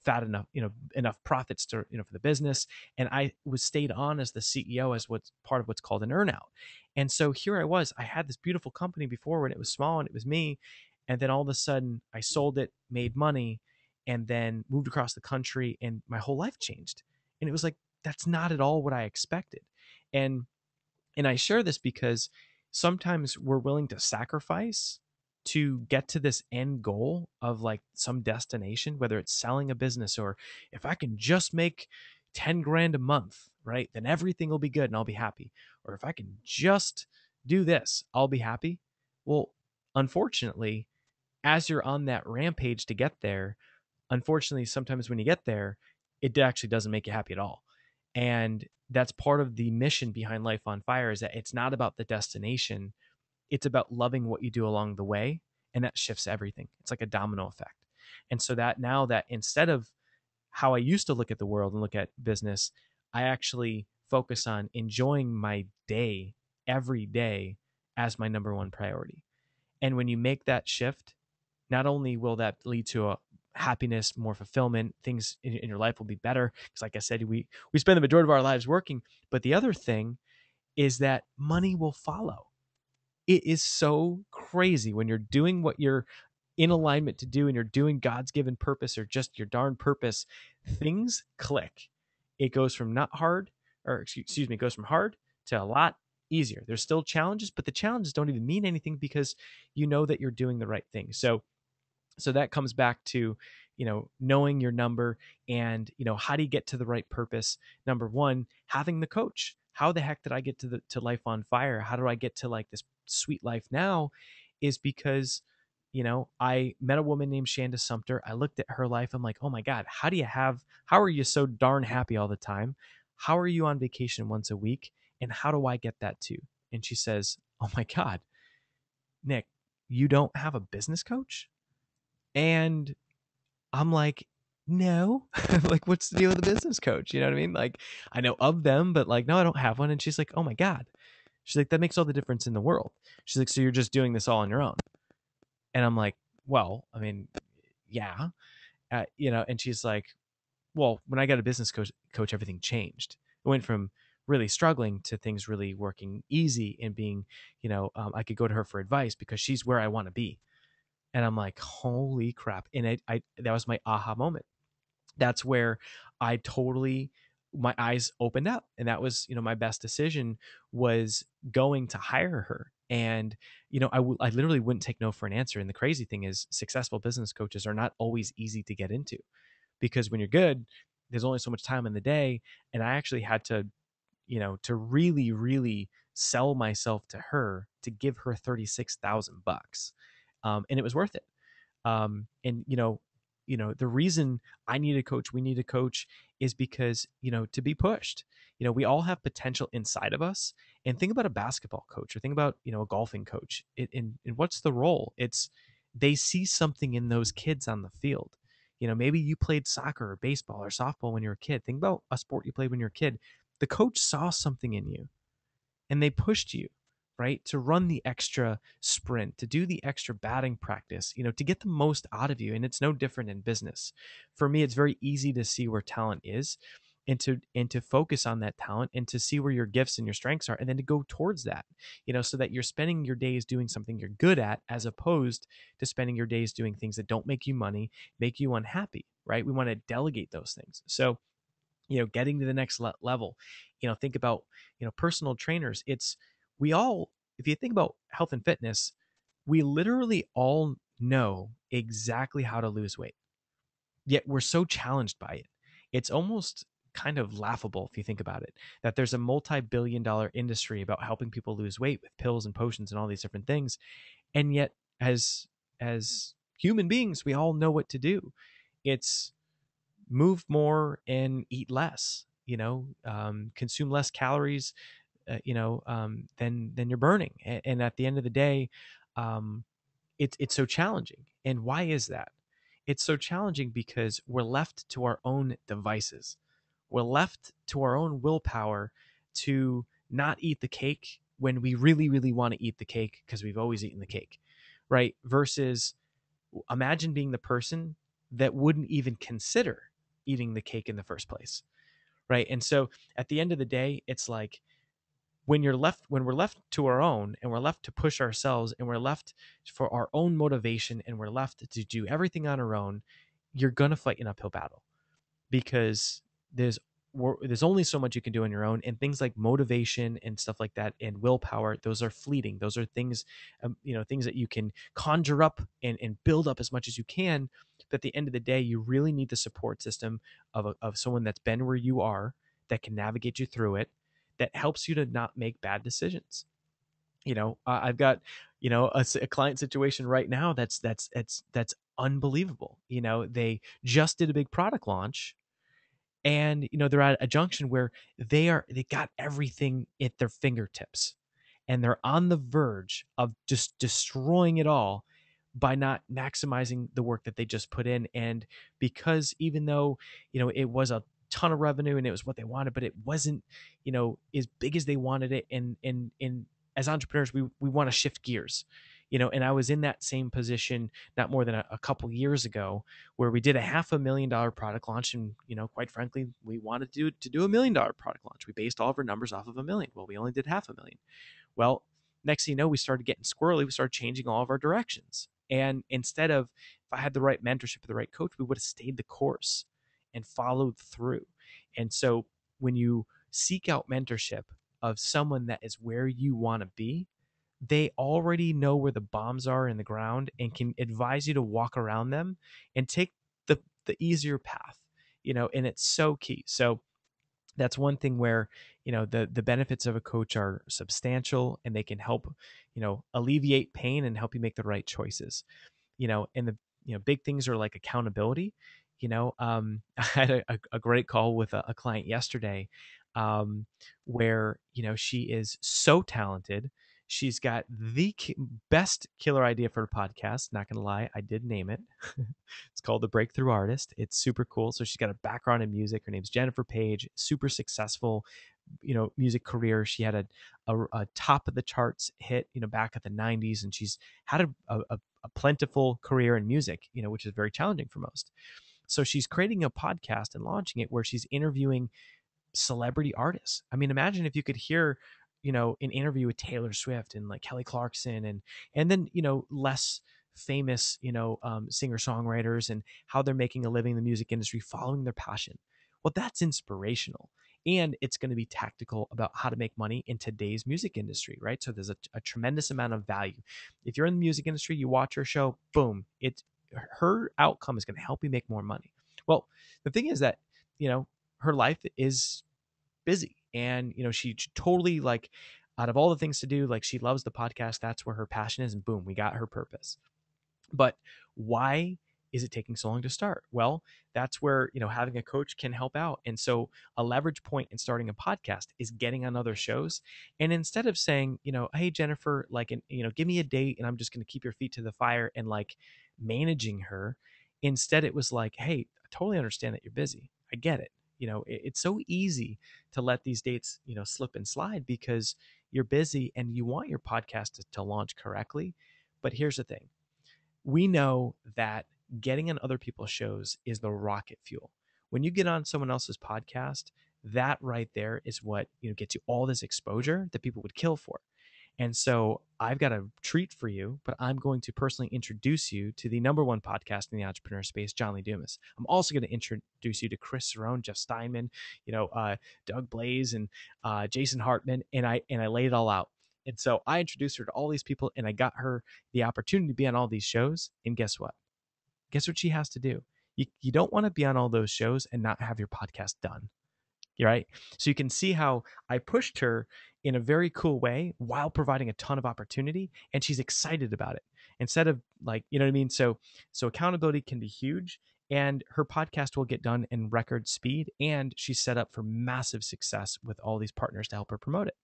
fat enough, enough profits to, for the business. And I was stayed on as the CEO as what's part of what's called an earnout. And so here I was. I had this beautiful company before when it was small and it was me, and then all of a sudden I sold it, made money, and then moved across the country, and my whole life changed. And it was like that's not at all what I expected. And I share this because sometimes we're willing to sacrifice to get to this end goal of like some destination, whether it's selling a business or if I can just make 10 grand a month, right? Then everything will be good and I'll be happy. Or if I can just do this, I'll be happy. Well, unfortunately, as you're on that rampage to get there, unfortunately, sometimes when you get there, it actually doesn't make you happy at all. And that's part of the mission behind Life on Fire is that it's not about the destination. It's about loving what you do along the way. And that shifts everything. It's like a domino effect. And so that now that instead of how I used to look at the world and look at business, I actually focus on enjoying my day every day as my number one priority. And when you make that shift, not only will that lead to a happiness, more fulfillment, things in your life will be better. Because like I said, we spend the majority of our lives working. But the other thing is that money will follow. It is so crazy when you're doing what you're in alignment to do and you're doing God's given purpose or just your darn purpose, things click. It goes from not hard, or excuse me, it goes from hard to a lot easier. There's still challenges, but the challenges don't even mean anything because you know that you're doing the right thing. So that comes back to, knowing your number and, how do you get to the right purpose? Number one, having the coach. How the heck did I get to Life on Fire? How do I get to like this sweet life now? Is because, I met a woman named Shanda Sumter. I looked at her life. I'm like, oh my God, how are you so darn happy all the time? How are you on vacation once a week? And how do I get that too? And she says, oh my God, Nick, you don't have a business coach? And I'm like, no. Like, what's the deal with the business coach? You know what I mean? Like, I know of them, but like, no, I don't have one. And she's like, oh my God. She's like, that makes all the difference in the world. She's like, so you're just doing this all on your own. And I'm like, well, I mean, yeah. And she's like, well, when I got a business coach, everything changed. It went from really struggling to things really working easy and being, I could go to her for advice because she's where I want to be. And I'm like, holy crap. And I that was my aha moment. That's where I totally, my eyes opened up. And that was, my best decision was going to hire her. And, I literally wouldn't take no for an answer. And the crazy thing is successful business coaches are not always easy to get into because when you're good, there's only so much time in the day. And I actually had to, to really, really sell myself to her to give her 36,000 bucks. And it was worth it. And the reason I need a coach, we need a coach is because, to be pushed, we all have potential inside of us. And think about a basketball coach or think about, a golfing coach. And what's the role? It's they see something in those kids on the field. Maybe you played soccer or baseball or softball when you were a kid. Think about a sport you played when you were a kid. The coach saw something in you and they pushed you, right, to run the extra sprint, to do the extra batting practice, to get the most out of you. And it's no different in business. For me, it's very easy to see where talent is and to focus on that talent and to see where your gifts and your strengths are and then to go towards that, so that you're spending your days doing something you're good at as opposed to spending your days doing things that don't make you money, make you unhappy, right? We want to delegate those things. So getting to the next level, think about, personal trainers. We all, if you think about health and fitness, we literally all know exactly how to lose weight. Yet we're so challenged by it. It's almost kind of laughable if you think about it, that there's a multi-billion-dollar industry about helping people lose weight with pills and potions and all these different things. And yet as human beings, we all know what to do. It's move more and eat less, consume less calories, than you're burning. And at the end of the day, um, it's so challenging. And why is that? It's so challenging because we're left to our own devices. We're left to our own willpower to not eat the cake when we really, really want to eat the cake because we've always eaten the cake, right? Versus imagine being the person that wouldn't even consider eating the cake in the first place, right? And so at the end of the day, it's like when we're left to our own and we're left to push ourselves and we're left for our own motivation and we're left to do everything on our own, you're going to fight an uphill battle because there's only so much you can do on your own, and things like motivation and stuff like that and willpower, those are fleeting. Those are things, things that you can conjure up and build up as much as you can. But at the end of the day, you really need the support system of someone that's been where you are, that can navigate you through it, that helps you to not make bad decisions. I've got a client situation right now that's unbelievable. They just did a big product launch, and they're at a junction where they got everything at their fingertips, and they're on the verge of just destroying it all by not maximizing the work that they just put in. And because even though it was a ton of revenue and it was what they wanted, but it wasn't as big as they wanted it. And as entrepreneurs, we want to shift gears. And I was in that same position not more than a couple years ago, where we did a $500,000 product launch, and quite frankly, we wanted to do $1 million product launch. We based all of our numbers off of 1 million. Well, we only did 500,000. Well, next thing you know, we started getting squirrely. We started changing all of our directions. And instead of, if I had the right mentorship, the right coach, we would have stayed the course and followed through. And so when you seek out mentorship of someone that is where you want to be, they already know where the bombs are in the ground and can advise you to walk around them and take the easier path, and it's so key. So that's one thing where the benefits of a coach are substantial, and they can help alleviate pain and help you make the right choices. And the big things are like accountability. I had a great call with a client yesterday, where she is so talented. She's got the best killer idea for a podcast. Not gonna lie, I did name it. It's called The Breakthrough Artist. It's super cool. So she's got a background in music. Her name's Jennifer Page. Super successful, music career. She had a top of the charts hit, back at the '90s, and she's had a plentiful career in music, which is very challenging for most. So she's creating a podcast and launching it where she's interviewing celebrity artists. I mean, imagine if you could hear, an interview with Taylor Swift and like Kelly Clarkson, and then less famous singer songwriters, and how they're making a living in the music industry, following their passion. Well, that's inspirational. And it's going to be tactical about how to make money in today's music industry, right? So there's a tremendous amount of value. If you're in the music industry, you watch her show, boom, her outcome is going to help you make more money. Well, the thing is that, her life is busy, and she totally, like, out of all the things to do, like, she loves the podcast. That's where her passion is, and boom, we got her purpose. But why is it taking so long to start? Well, that's where having a coach can help out. And so a leverage point in starting a podcast is getting on other shows, and instead of saying, hey Jennifer, like, give me a date and I'm just going to keep your feet to the fire and like managing her, instead it was like, hey, I totally understand that you're busy. I get it. It's so easy to let these dates slip and slide because you're busy and you want your podcast to launch correctly. But here's the thing: we know that getting on other people's shows is the rocket fuel. When you get on someone else's podcast, that right there is what gets you all this exposure that people would kill for. And so I've got a treat for you, but I'm going to personally introduce you to the number one podcast in the entrepreneur space, John Lee Dumas. I'm also going to introduce you to Chris Cerrone, Jeff Steinman, Doug Blaze, and Jason Hartman, and I laid it all out. And so I introduced her to all these people, and I got her the opportunity to be on all these shows. And guess what? Guess what she has to do? You don't want to be on all those shows and not have your podcast done. Right. So you can see how I pushed her in a very cool way while providing a ton of opportunity, and she's excited about it instead of like, you know what I mean? So accountability can be huge, and her podcast will get done in record speed, and she's set up for massive success with all these partners to help her promote it.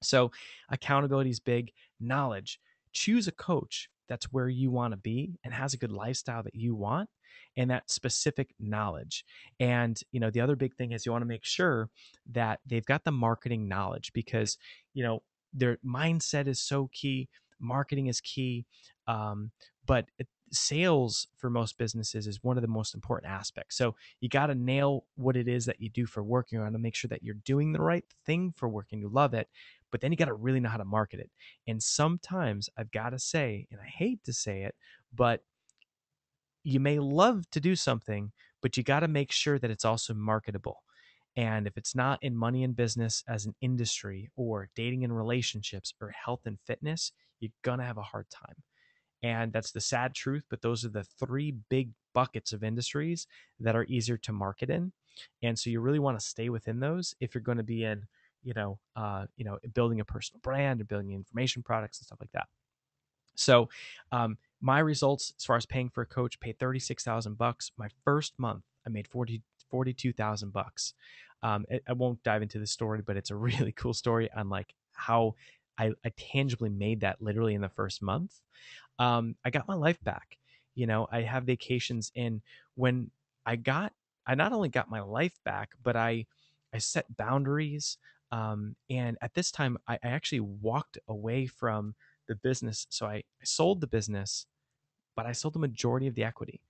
So accountability is big. Knowledge. Choose a coach that's where you want to be and has a good lifestyle that you want, and that specific knowledge. And the other big thing is you want to make sure that they've got the marketing knowledge, because their mindset is so key. Marketing is key. But sales for most businesses is one of the most important aspects. So you got to nail what it is that you do for work. You want to make sure that you're doing the right thing for work and you love it, but then you got to really know how to market it. And sometimes I've got to say, and I hate to say it, but you may love to do something, but you got to make sure that it's also marketable. And if it's not in money and business as an industry, or dating and relationships, or health and fitness, you're going to have a hard time. And that's the sad truth, but those are the three big buckets of industries that are easier to market in. And so you really want to stay within those if you're going to be in, building a personal brand or building information products and stuff like that. So, my results as far as paying for a coach, paid $36,000. My first month, I made 42,000 bucks. I won't dive into the story, but it's a really cool story on like how I tangibly made that literally in the first month. I got my life back. I have vacations, and when I got, I not only got my life back, but I set boundaries. And at this time, I actually walked away from the business. So I sold the business, but I sold the majority of the equity.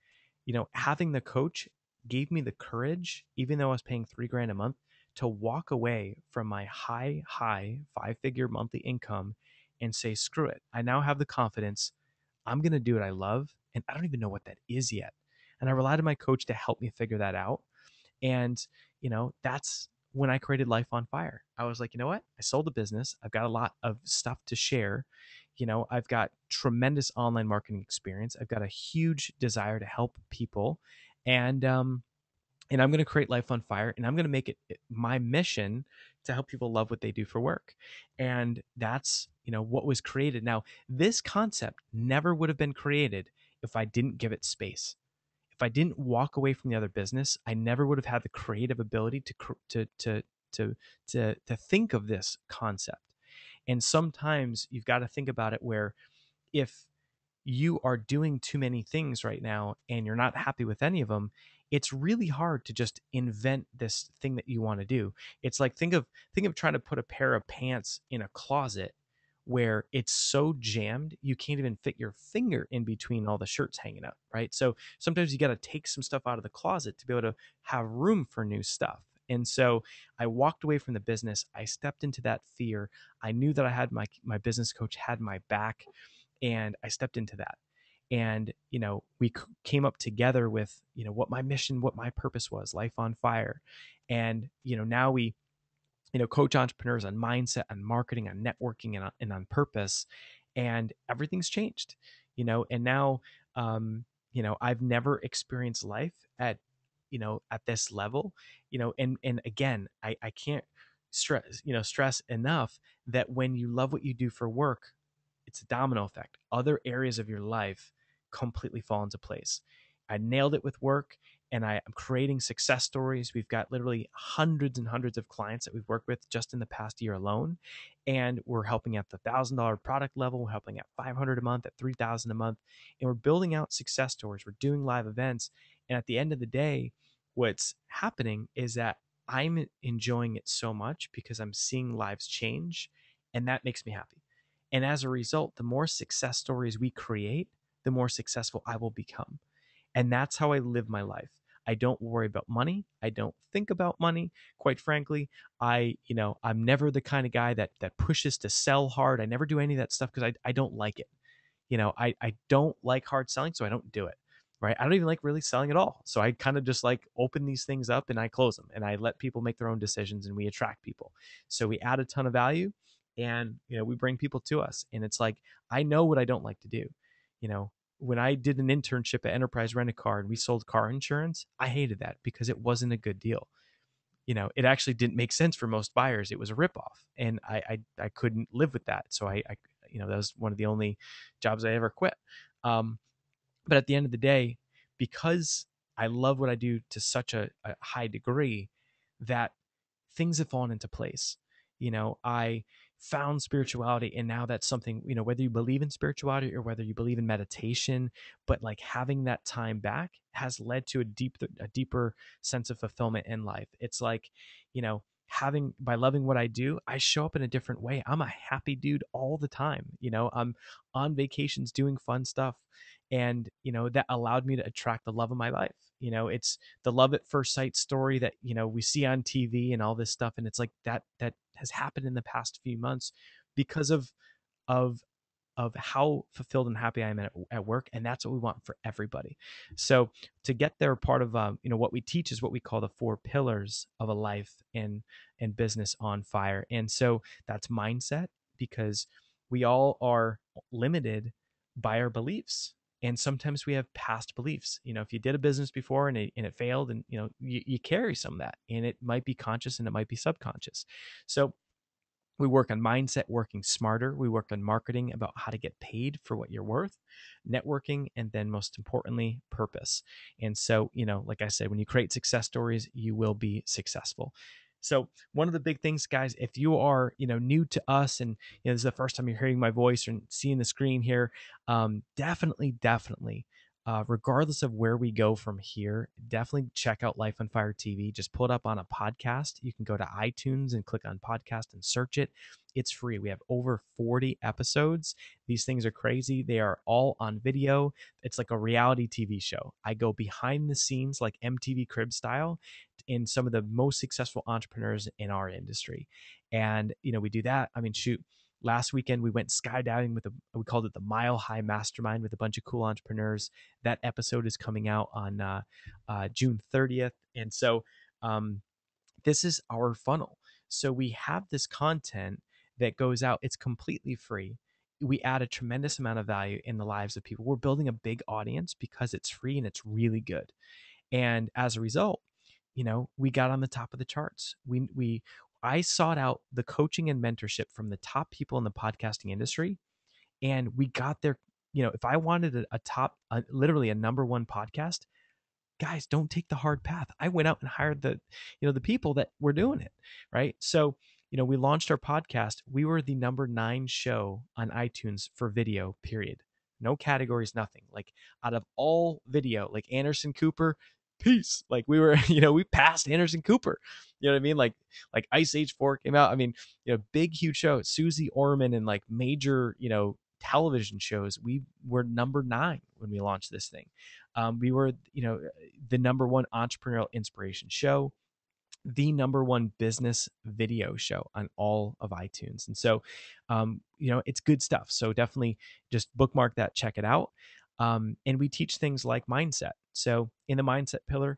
Having the coach gave me the courage, even though I was paying $3,000 a month, to walk away from my high 5-figure monthly income and say, screw it. I now have the confidence. I'm going to do what I love. And I don't even know what that is yet. And I relied on my coach to help me figure that out. And, that's when I created Life on Fire. I was like, you know what? I sold the business. I've got a lot of stuff to share. I've got tremendous online marketing experience. I've got a huge desire to help people. And I'm going to create Life on Fire, and I'm going to make it my mission to help people love what they do for work. And that's, what was created. Now, this concept never would have been created if I didn't give it space. If I didn't walk away from the other business, I never would have had the creative ability to think of this concept. And sometimes you've got to think about it where if you are doing too many things right now and you're not happy with any of them, it's really hard to just invent this thing that you want to do. It's like think of trying to put a pair of pants in a closet where it's so jammed you can't even fit your finger in between all the shirts hanging up, right? So sometimes you got to take some stuff out of the closet to be able to have room for new stuff. And so I walked away from the business. I stepped into that fear. I knew that I had my business coach had my back, and I stepped into that. And we came up together with what my mission, what my purpose was, Life on Fire. And now we coach entrepreneurs on mindset, on marketing, on networking, and on purpose. And everything's changed. And now I've never experienced life at this level. And again, I can't stress enough that when you love what you do for work, it's a domino effect. Other areas of your life completely fall into place. I nailed it with work, and I'm creating success stories. We've got literally hundreds and hundreds of clients that we've worked with just in the past year alone. And we're helping at the $1,000 product level. We're helping at 500 a month, at 3,000 a month. And we're building out success stories. We're doing live events. And at the end of the day, what's happening is that I'm enjoying it so much because I'm seeing lives change, and that makes me happy. And as a result, the more success stories we create, the more successful I will become. And that's how I live my life. I don't worry about money. I don't think about money. Quite frankly, I'm never the kind of guy that pushes to sell hard. I never do any of that stuff because I don't like it. I don't like hard selling, so I don't do it. Right. I don't even like really selling at all. So I kind of just like open these things up and I close them and I let people make their own decisions and we attract people. So we add a ton of value, and we bring people to us. And it's like I know what I don't like to do. when I did an internship at Enterprise Rent a Car and we sold car insurance, I hated that because it wasn't a good deal. It actually didn't make sense for most buyers. It was a ripoff, and I couldn't live with that. So that was one of the only jobs I ever quit. Um, but at the end of the day, because I love what I do to such a high degree, that things have fallen into place. I found spirituality, and now that's something, whether you believe in spirituality or whether you believe in meditation, but like having that time back has led to a deeper sense of fulfillment in life. It's like, having by loving what I do, I show up in a different way. I'm a happy dude all the time. I'm on vacations doing fun stuff. And, that allowed me to attract the love of my life. It's the love at first sight story that, we see on TV and all this stuff. And it's like that has happened in the past few months because of of how fulfilled and happy I am at work, and that's what we want for everybody. So to get there, part of what we teach is what we call the 4 pillars of a life and business on fire. And so that's mindset, because we all are limited by our beliefs. And sometimes we have past beliefs. If you did a business before and it failed, and you carry some of that, and it might be conscious and it might be subconscious. So we work on mindset, working smarter. We work on marketing, about how to get paid for what you're worth, networking, and then most importantly, purpose. And so, like I said, when you create success stories, you will be successful. So one of the big things, guys, if you are, new to us, and this is the first time you're hearing my voice or seeing the screen here, definitely, regardless of where we go from here, definitely check out Life on Fire TV. Just pull it up on a podcast. You can go to iTunes and click on podcast and search it. It's free. We have over 40 episodes. These things are crazy. They are all on video. It's like a reality TV show. I go behind the scenes, like MTV Crib style, in some of the most successful entrepreneurs in our industry. And, we do that. I mean, shoot. Last weekend, we went skydiving we called it the Mile High Mastermind, with a bunch of cool entrepreneurs. That episode is coming out on June 30th. And so this is our funnel. So we have this content that goes out. It's completely free. We add a tremendous amount of value in the lives of people. We're building a big audience because it's free and it's really good. And as a result, we got on the top of the charts. I sought out the coaching and mentorship from the top people in the podcasting industry, and we got there. If I wanted literally a number one podcast, guys, don't take the hard path. I went out and hired the people that were doing it, right? So, we launched our podcast. We were the number 9 show on iTunes for video, period. No categories, nothing. Like, out of all video, like Anderson Cooper, peace. Like, we were, we passed Anderson Cooper. You know what I mean? Like Ice Age 4 came out. I mean, big, huge show. Susie Orman and like major, television shows. We were number 9 when we launched this thing. We were, the number 1 entrepreneurial inspiration show, the number 1 business video show on all of iTunes. And so, it's good stuff. So definitely just bookmark that, check it out. And we teach things like mindset. So in the mindset pillar,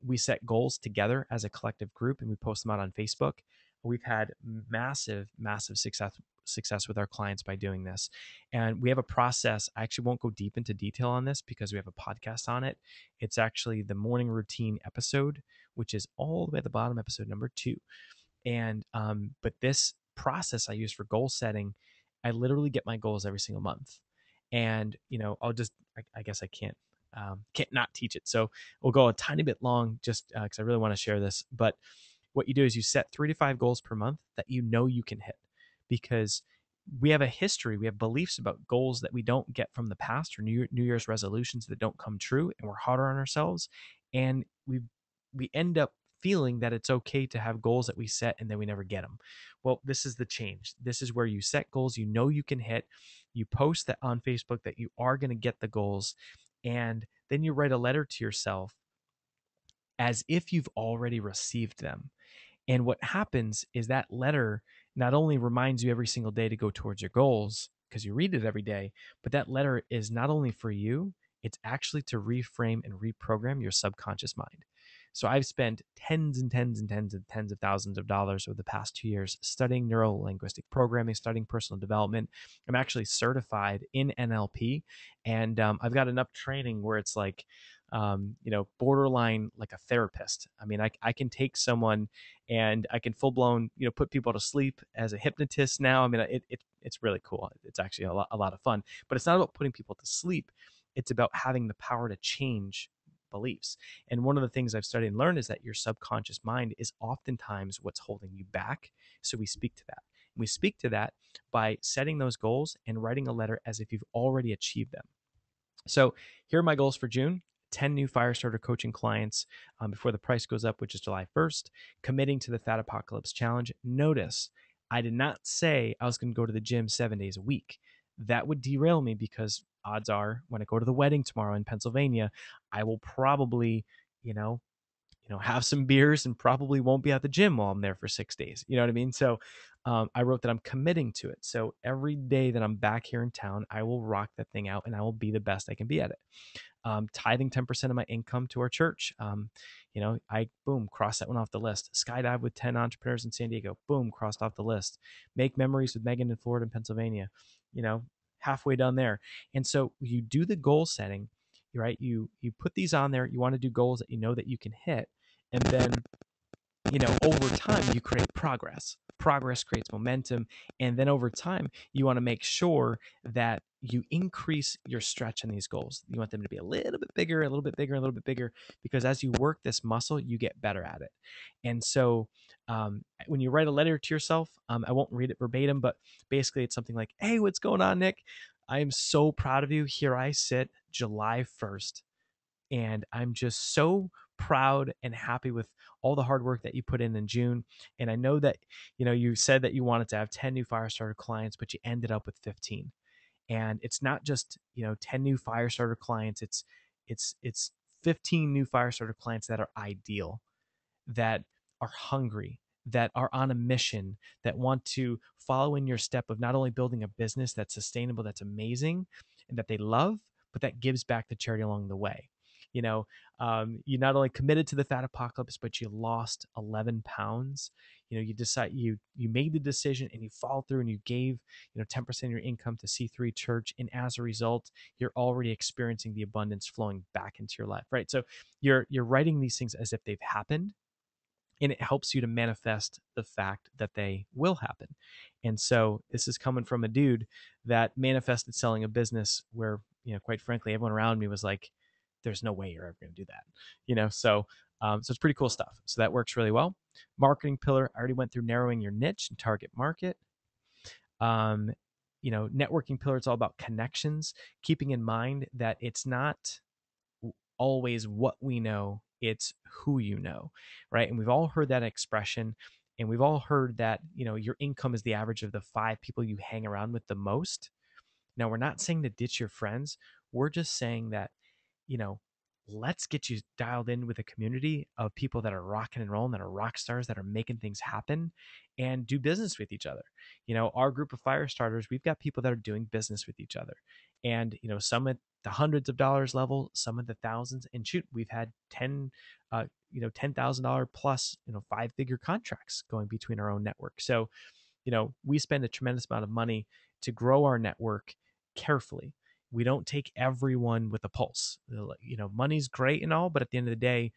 we set goals together as a collective group, and we post them out on Facebook. We've had massive success with our clients by doing this. And we have a process. I actually won't go deep into detail on this because we have a podcast on it. It's actually the morning routine episode, which is all the way at the bottom, episode number 2. And but this process I use for goal setting, I literally get my goals every single month. And I guess I can't not teach it. So we'll go a tiny bit long, just because I really want to share this. But what you do is you set 3 to 5 goals per month that you can hit, because we have a history, we have beliefs about goals that we don't get from the past, or New Year's resolutions that don't come true, and we're harder on ourselves, and we end up feeling that it's okay to have goals that we set and then we never get them. Well, this is the change. This is where you set goals you can hit. You post that on Facebook that you are going to get the goals, and then you write a letter to yourself as if you've already received them. And what happens is that letter not only reminds you every single day to go towards your goals, because you read it every day, but that letter is not only for you, it's actually to reframe and reprogram your subconscious mind. So I've spent tens and tens and tens and tens of thousands of dollars over the past 2 years studying neuro linguistic programming, studying personal development. I'm actually certified in NLP, and I've got enough training where it's like, borderline like a therapist. I mean, I can take someone and I can full blown, put people to sleep as a hypnotist now. I mean, it's really cool. It's actually a lot of fun, but it's not about putting people to sleep. It's about having the power to change beliefs. And one of the things I've studied and learned is that your subconscious mind is oftentimes what's holding you back. So we speak to that. We speak to that by setting those goals and writing a letter as if you've already achieved them. So here are my goals for June. 10 new Firestarter coaching clients before the price goes up, which is July 1st, committing to the Fat Apocalypse Challenge. Notice, I did not say I was going to go to the gym 7 days a week. That would derail me because odds are when I go to the wedding tomorrow in Pennsylvania, I will probably, have some beers and probably won't be at the gym while I'm there for 6 days. You know what I mean? So I wrote that I'm committing to it. So every day that I'm back here in town, I will rock that thing out and I will be the best I can be at it. Tithing 10% of my income to our church. I boom, cross that one off the list. Skydive with 10 entrepreneurs in San Diego. Boom, crossed off the list. Make memories with Megan in Florida and Pennsylvania. Halfway done there. And so you do the goal setting, right? You put these on there. You want to do goals that you know that you can hit. And then over time, you create progress. Progress creates momentum. And then over time, you want to make sure that you increase your stretch in these goals. You want them to be a little bit bigger, a little bit bigger, a little bit bigger, because as you work this muscle, you get better at it. And so when you write a letter to yourself, I won't read it verbatim, but basically it's something like, hey, what's going on, Nick? I am so proud of you. Here I sit, July 1st. And I'm just so proud and happy with all the hard work that you put in June. And I know that, you said that you wanted to have 10 new Firestarter clients, but you ended up with 15. And it's not just, 10 new Firestarter clients. It's 15 new Firestarter clients that are ideal, that are hungry, that are on a mission, that want to follow in your step of not only building a business that's sustainable, that's amazing, and that they love, but that gives back to charity along the way. You not only committed to the Fat Apocalypse, but you lost 11 pounds. You made the decision and you followed through and you gave 10% of your income to C3 Church, and as a result, you're already experiencing the abundance flowing back into your life, right? So you're writing these things as if they've happened, and it helps you to manifest the fact that they will happen. And so this is coming from a dude that manifested selling a business where, quite frankly, everyone around me was like, there's no way you're ever going to do that. So it's pretty cool stuff. So that works really well. Marketing pillar, I already went through narrowing your niche and target market. Networking pillar, it's all about connections, keeping in mind that it's not always what we know, it's who you know, right? And we've all heard that expression, and we've all heard that, your income is the average of the 5 people you hang around with the most. Now, we're not saying to ditch your friends. We're just saying that, let's get you dialed in with a community of people that are rocking and rolling, that are rock stars, that are making things happen, and do business with each other. Our group of fire starters, we've got people that are doing business with each other, and some at the hundreds of dollars level, some at the thousands, and shoot, we've had $10,000 plus, 5-figure contracts going between our own network. So, we spend a tremendous amount of money to grow our network carefully. We don't take everyone with a pulse. Money's great and all, but at the end of the day,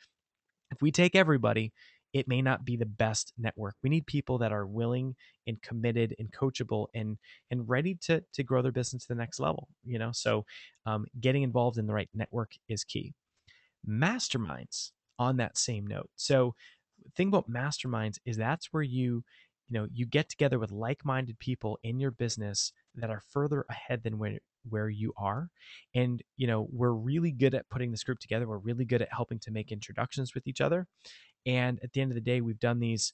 if we take everybody, it may not be the best network. We need people that are willing and committed and coachable and ready to grow their business to the next level. So getting involved in the right network is key. Masterminds on that same note. So the thing about masterminds is that's where you get together with like-minded people in your business that are further ahead than where you are. And, we're really good at putting this group together. We're really good at helping to make introductions with each other. And at the end of the day, we've done these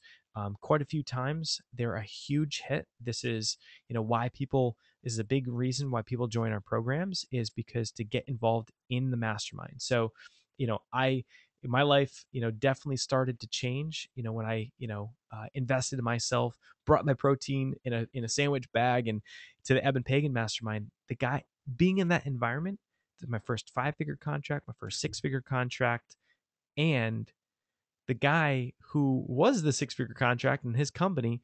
quite a few times. They're a huge hit. This is, this is a big reason why people join our programs, is because to get involved in the mastermind. So, my life, definitely started to change, when I, invested in myself, brought my protein in a sandwich bag and to the Eben Pagan mastermind. The guy being in that environment, my first 5-figure contract, my first 6-figure contract, and the guy who was the six-figure contract in his company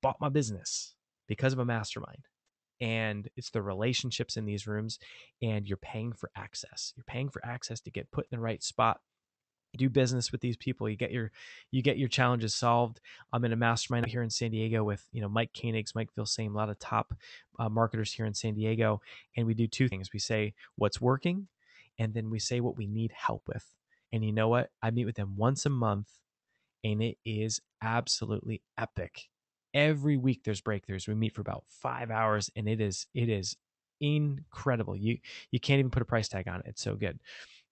bought my business because of a mastermind. And it's the relationships in these rooms, and you're paying for access. You're paying for access to get put in the right spot, do business with these people. You get your challenges solved. I'm in a mastermind here in San Diego with Mike Koenigs, Mike Vilsame, a lot of top marketers here in San Diego, and we do two things. We say what's working, and then we say what we need help with. And you know what? I meet with them once a month, and it is absolutely epic. Every week there's breakthroughs. We meet for about 5 hours, and it is incredible. You can't even put a price tag on it. It's so good.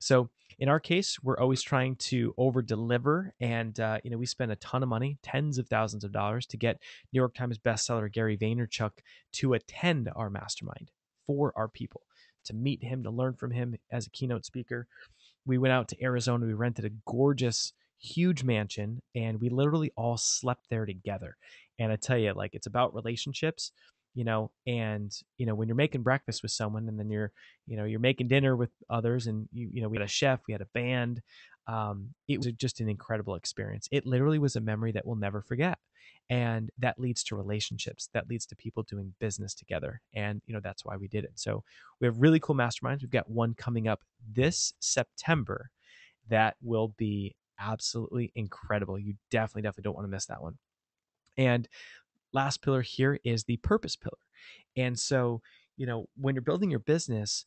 So in our case, we're always trying to over deliver, and we spend a ton of money, tens of thousands of dollars, to get New York Times bestseller Gary Vaynerchuk to attend our mastermind for our people, to meet him, to learn from him as a keynote speaker. We went out to Arizona. We rented a gorgeous, huge mansion, and we literally all slept there together. And I tell you, like, it's about relationships, and when you're making breakfast with someone, and then you're making dinner with others, and we had a chef, we had a band. It was just an incredible experience. It literally was a memory that we'll never forget. And that leads to relationships, that leads to people doing business together. And, that's why we did it. So we have really cool masterminds. We've got one coming up this September that will be absolutely incredible. You definitely don't want to miss that one. And last pillar here is the purpose pillar. And so, when you're building your business,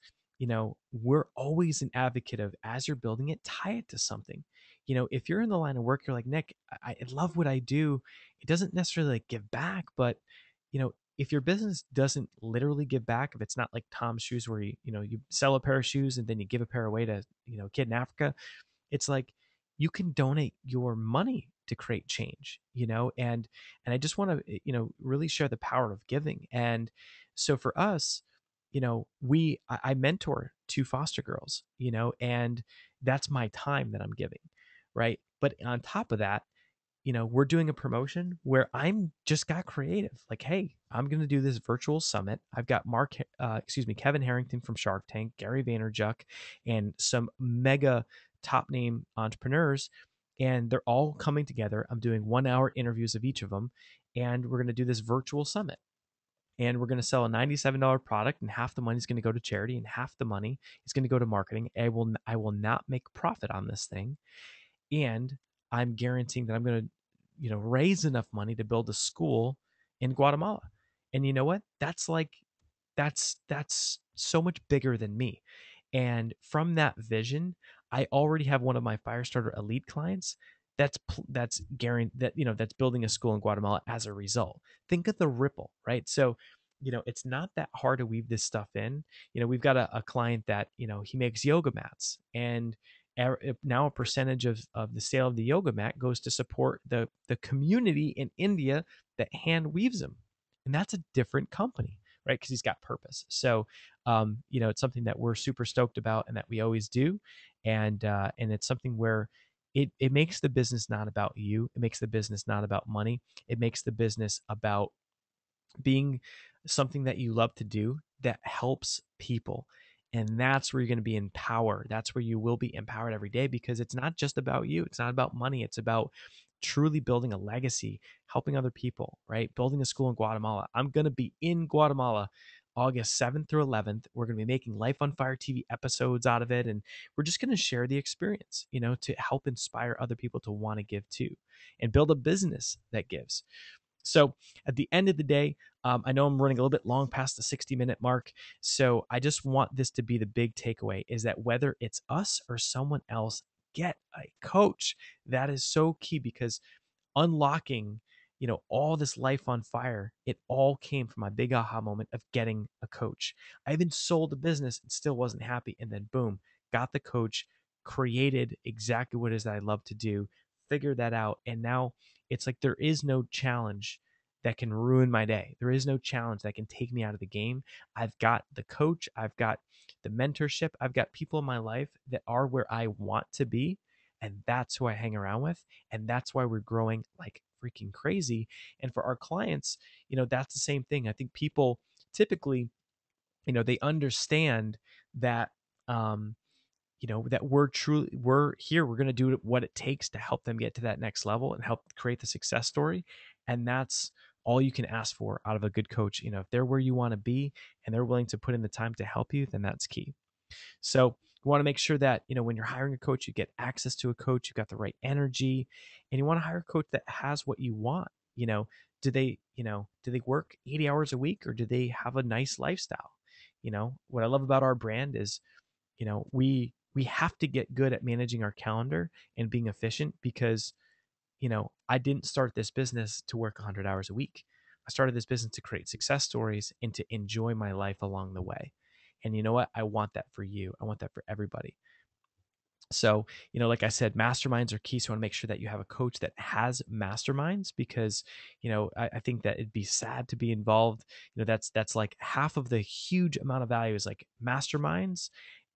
we're always an advocate of, as you're building it, tie it to something. If you're in the line of work, you're like, Nick, I love what I do. It doesn't necessarily like give back, but if your business doesn't literally give back, if it's not like Tom's Shoes where you sell a pair of shoes and then you give a pair away to, a kid in Africa, it's like you can donate your money to create change, and I just want to, really share the power of giving. And so for us, I mentor two foster girls, and that's my time that I'm giving, right? But on top of that, we're doing a promotion where I'm just got creative. Like, hey, I'm going to do this virtual summit. I've got Kevin Harrington from Shark Tank, Gary Vaynerchuk, and some mega top name entrepreneurs, and they're all coming together. I'm doing 1 hour interviews of each of them, and we're going to do this virtual summit. And we're going to sell a $97 product, and half the money is going to go to charity, and half the money is going to go to marketing. I will not make profit on this thing, and I'm guaranteeing that I'm going to, raise enough money to build a school in Guatemala. And you know what? That's so much bigger than me. And from that vision, I already have one of my Firestarter elite clients that's guaranteed that's building a school in Guatemala as a result. Think of the ripple, right? So, it's not that hard to weave this stuff in. We've got a client that, he makes yoga mats, and now a percentage of the sale of the yoga mat goes to support the community in India that hand weaves them. And that's a different company, right? Because he's got purpose. So, it's something that we're super stoked about and that we always do. And it's something where it makes the business not about you. It makes the business not about money. It makes the business about being something that you love to do that helps people. And that's where you're going to be in power. That's where you will be empowered every day, because it's not just about you. It's not about money. It's about truly building a legacy, helping other people, right? Building a school in Guatemala. I'm going to be in Guatemala August 7th through 11th. We're going to be making Life on Fire TV episodes out of it. And we're just going to share the experience, to help inspire other people to want to give too, and build a business that gives. So at the end of the day, I know I'm running a little bit long past the 60-minute mark. So I just want this to be the big takeaway, is that whether it's us or someone else, get a coach. That is so key, because unlocking, all this life on fire, it all came from my big aha moment of getting a coach. I even sold a business and still wasn't happy. And then boom, got the coach, created exactly what it is that I love to do, figured that out. And now it's like there is no challenge that can ruin my day. There is no challenge that can take me out of the game. I've got the coach, I've got the mentorship, I've got people in my life that are where I want to be. And that's who I hang around with. And that's why we're growing like freaking crazy. And for our clients, that's the same thing. I think people typically, they understand that, that we're here, we're going to do what it takes to help them get to that next level and help create the success story. And that's all you can ask for out of a good coach. If they're where you want to be and they're willing to put in the time to help you, then that's key. So you want to make sure that, when you're hiring a coach, you get access to a coach, you've got the right energy, and you want to hire a coach that has what you want. Do they work 80 hours a week, or do they have a nice lifestyle? What I love about our brand is, we have to get good at managing our calendar and being efficient, because I didn't start this business to work 100 hours a week. I started this business to create success stories and to enjoy my life along the way. And you know what? I want that for you. I want that for everybody. So, like I said, masterminds are key. So I want to make sure that you have a coach that has masterminds, because, I think that it'd be sad to be involved. That's like half of the huge amount of value is like masterminds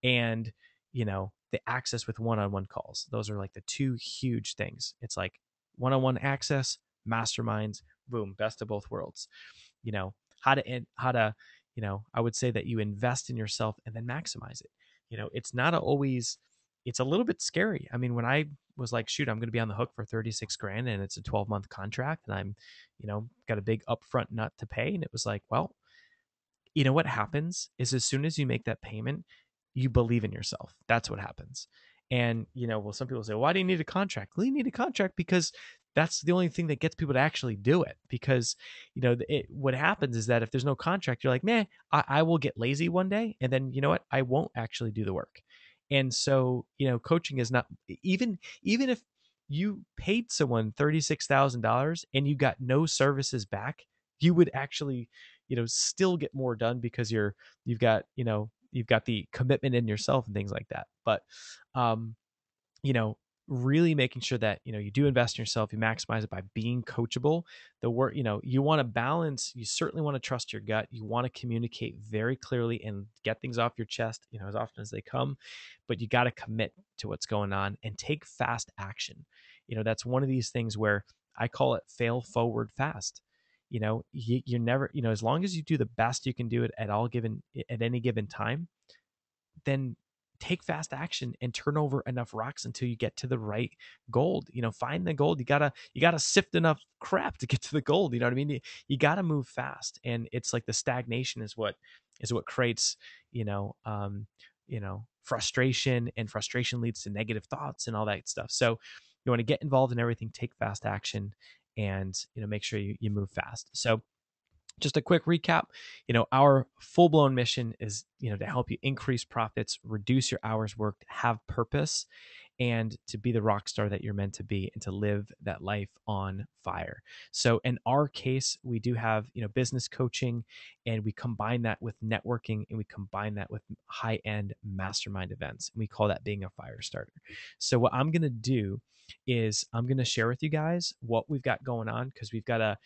and, the access with one-on-one calls. Those are like the two huge things. It's like one-on-one access, masterminds, boom, best of both worlds. You know, how to, I would say that you invest in yourself and then maximize it. It's not always, it's a little bit scary. I mean, when I was like, shoot, I'm going to be on the hook for 36 grand and it's a 12-month contract and I'm, got a big upfront nut to pay. And it was like, well, what happens is as soon as you make that payment, you believe in yourself. That's what happens. And, well, some people say, why do you need a contract? Well, you need a contract because that's the only thing that gets people to actually do it. Because, what happens is that if there's no contract, you're like, man, I will get lazy one day. And then, you know what? I won't actually do the work. And so, coaching is not, even if you paid someone $36,000 and you got no services back, you would actually, still get more done because you've got the commitment in yourself and things like that. But, um, you know, really making sure that, you do invest in yourself, you maximize it by being coachable. The work, you want to balance, you certainly want to trust your gut. You want to communicate very clearly and get things off your chest, as often as they come, but you got to commit to what's going on and take fast action. That's one of these things where I call it fail forward fast. You're never, as long as you do the best you can do it at any given time, then take fast action and turn over enough rocks until you get to the right gold. Find the gold. You gotta sift enough crap to get to the gold. You know what I mean? You gotta move fast. And it's like the stagnation is what creates, frustration, and frustration leads to negative thoughts and all that stuff. So you want to get involved in everything, take fast action, and make sure you move fast. So just a quick recap, our full-blown mission is, to help you increase profits, reduce your hours worked, have purpose, and to be the rock star that you're meant to be and to live that life on fire. So in our case, we do have, business coaching, and we combine that with networking, and we combine that with high-end mastermind events. And we call that being a fire starter. So what I'm going to do is I'm going to share with you guys what we've got going on, because we've got a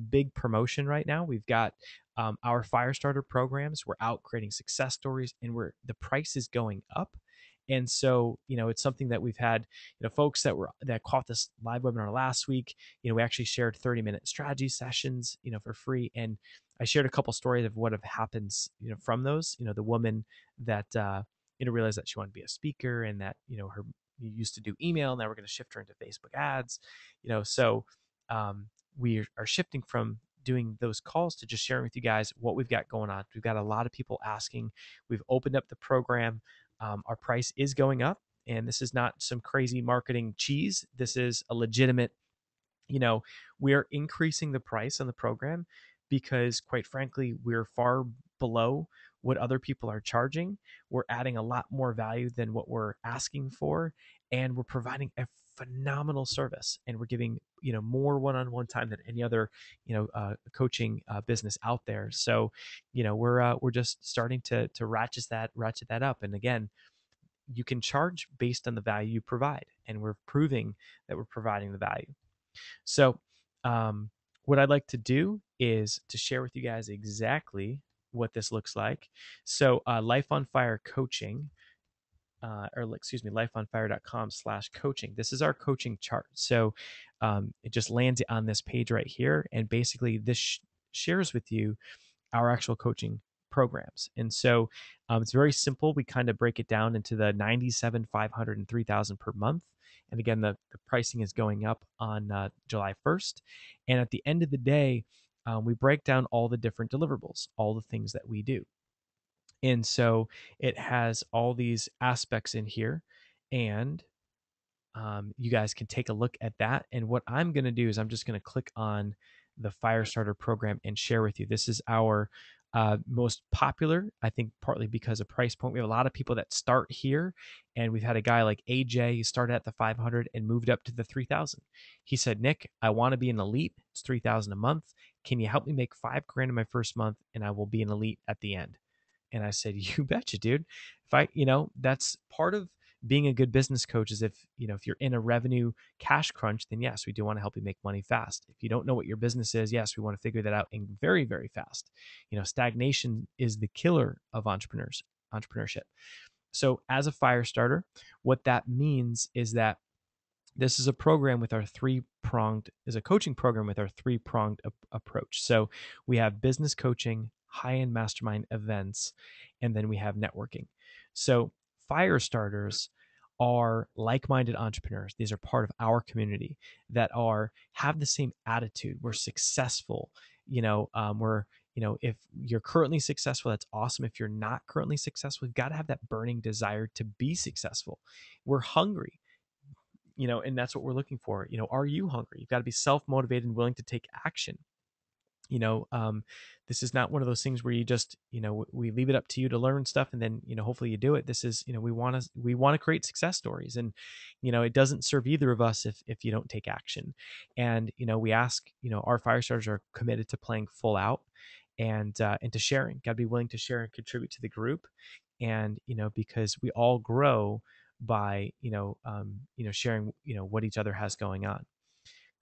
big promotion right now. We've got our Firestarter programs. We're out creating success stories, and the price is going up. And so, it's something that we've had, folks that caught this live webinar last week. We actually shared 30-minute strategy sessions, for free. And I shared a couple stories of what have happened, from those. The woman that, realized that she wanted to be a speaker, and that, her used to do email, now we're going to shift her into Facebook ads. So we are shifting from doing those calls to just sharing with you guys what we've got going on. We've got a lot of people asking. We've opened up the program. Our price is going up, and this is not some crazy marketing cheese. This is a legitimate, we're increasing the price on the program because, quite frankly, we're far below what other people are charging. We're adding a lot more value than what we're asking for, and we're providing a phenomenal service, and we're giving, more one-on-one time than any other, coaching business out there. So, we're just starting to ratchet that up. And again, you can charge based on the value you provide, and we're proving that we're providing the value. So, what I'd like to do is to share with you guys exactly what this looks like. So, Life on Fire Coaching, lifeonfire.com/coaching. This is our coaching chart. So, it just lands on this page right here. And basically, this shares with you our actual coaching programs. And so it's very simple. We kind of break it down into the 97, 500, and 3,000 per month. And again, the pricing is going up on July 1st. And at the end of the day, we break down all the different deliverables, all the things that we do. And so it has all these aspects in here. And you guys can take a look at that. And what I'm going to do is I'm just going to click on the Firestarter program and share with you. This is our most popular, I think, partly because of price point. We have a lot of people that start here, and we've had a guy like AJ who started at the 500 and moved up to the 3,000. He said, "Nick, I want to be an elite. It's 3,000 a month. Can you help me make $5,000 in my first month, and I will be an elite at the end?" And I said, "You betcha, dude. If I, that's part of being a good business coach is if you're in a revenue cash crunch, then yes, we do want to help you make money fast. If you don't know what your business is, yes, we want to figure that out and very, very fast. Stagnation is the killer of entrepreneurship. So as a fire starter, what that means is that this is a program with our coaching program with our three-pronged approach. So we have business coaching, high-end mastermind events, and then we have networking. So fire starters are like-minded entrepreneurs. These are part of our community that have the same attitude. We're successful. If you're currently successful, that's awesome. If you're not currently successful, you've got to have that burning desire to be successful. We're hungry. And that's what we're looking for. Are you hungry? You've got to be self-motivated and willing to take action. This is not one of those things where you just, we leave it up to you to learn stuff and then, hopefully you do it. This is, we want to create success stories, and, it doesn't serve either of us if you don't take action. And, we ask, our fire starters are committed to playing full out and to sharing. Got to be willing to share and contribute to the group. And, because we all grow by sharing what each other has going on.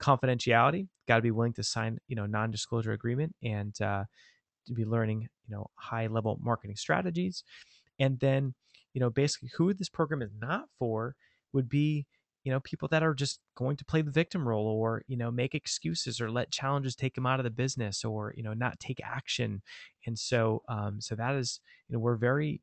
Confidentiality, got to be willing to sign non-disclosure agreement and to be learning high level marketing strategies. And then basically who this program is not for would be people that are just going to play the victim role, or make excuses, or let challenges take them out of the business, or not take action. And so that is, we're very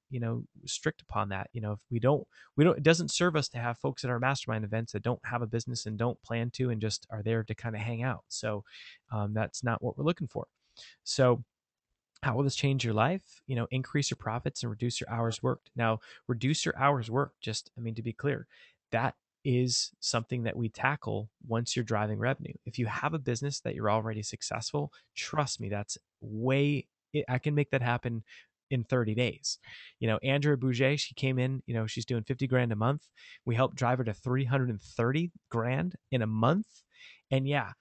strict upon that. If we don't it doesn't serve us to have folks at our mastermind events that don't have a business and don't plan to and just are there to kind of hang out. So that's not what we're looking for. So how will this change your life? Increase your profits and reduce your hours worked. Now, reduce your hours worked, to be clear, that is something that we tackle once you're driving revenue. If you have a business that you're already successful, trust me, I can make that happen in 30 days. Andrea Bouget, she came in, she's doing 50 grand a month. We helped drive her to 330 grand in a month. And yeah,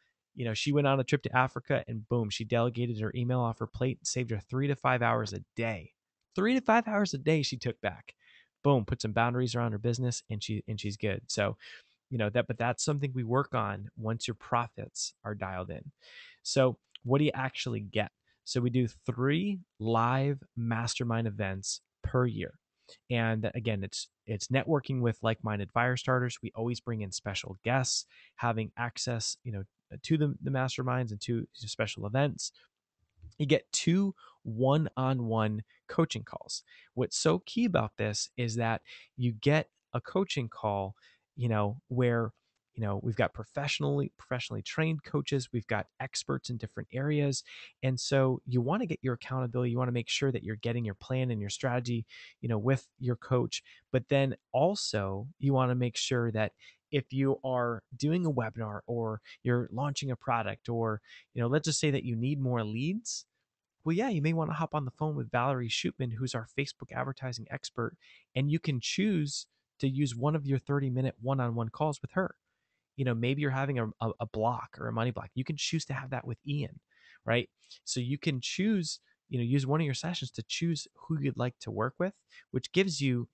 she went on a trip to Africa and boom, she delegated her email off her plate, saved her 3 to 5 hours a day. 3 to 5 hours a day she took back. Boom, put some boundaries around her business and she's good. So, but that's something we work on once your profits are dialed in. So, what do you actually get? So, we do 3 live mastermind events per year. And again, it's networking with like-minded fire starters. We always bring in special guests, having access, to the masterminds and to special events. You get 2 one-on-one coaching calls. What's so key about this is that you get a coaching call, where we've got professionally trained coaches, we've got experts in different areas. And so you want to get your accountability, you want to make sure that you're getting your plan and your strategy, with your coach. But then also you want to make sure that if you are doing a webinar or you're launching a product, or let's just say that you need more leads, well, yeah, you may want to hop on the phone with Valerie Shootman, who's our Facebook advertising expert, and you can choose to use one of your 30-minute one-on-one calls with her. Maybe you're having a block or a money block. You can choose to have that with Ian, right? So you can choose, use one of your sessions to choose who you'd like to work with, which gives you,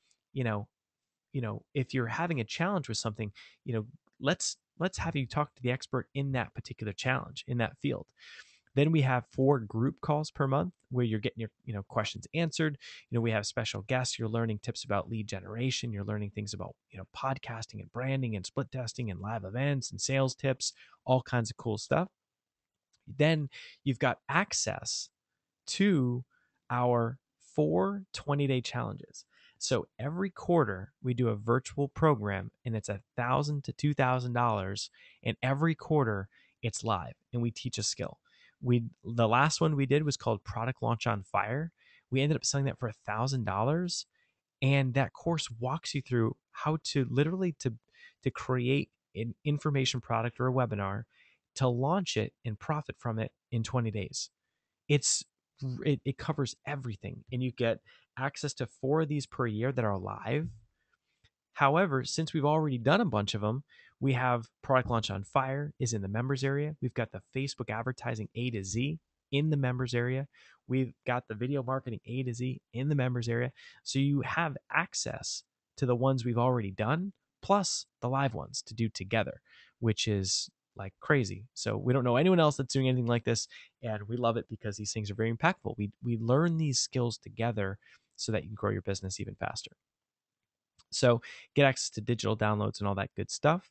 if you're having a challenge with something, let's have you talk to the expert in that particular challenge in that field. Then we have 4 group calls per month where you're getting your questions answered. We have special guests. You're learning tips about lead generation. You're learning things about podcasting and branding and split testing and live events and sales tips, all kinds of cool stuff. Then you've got access to our 4 20-day challenges. So every quarter we do a virtual program, and it's $1,000 to $2,000, and every quarter it's live and we teach a skill. The last one we did was called Product Launch on Fire. We ended up selling that for $1,000, and that course walks you through how to literally to create an information product or a webinar, to launch it and profit from it in 20 days. It covers everything, and you get access to 4 of these per year that are live. However, since we've already done a bunch of them, we have Product Launch on Fire is in the members area. We've got the Facebook advertising A to Z in the members area. We've got the video marketing A to Z in the members area. So you have access to the ones we've already done, plus the live ones to do together, which is like crazy. So we don't know anyone else that's doing anything like this, and we love it because these things are very impactful. We learn these skills together so that you can grow your business even faster. So get access to digital downloads and all that good stuff.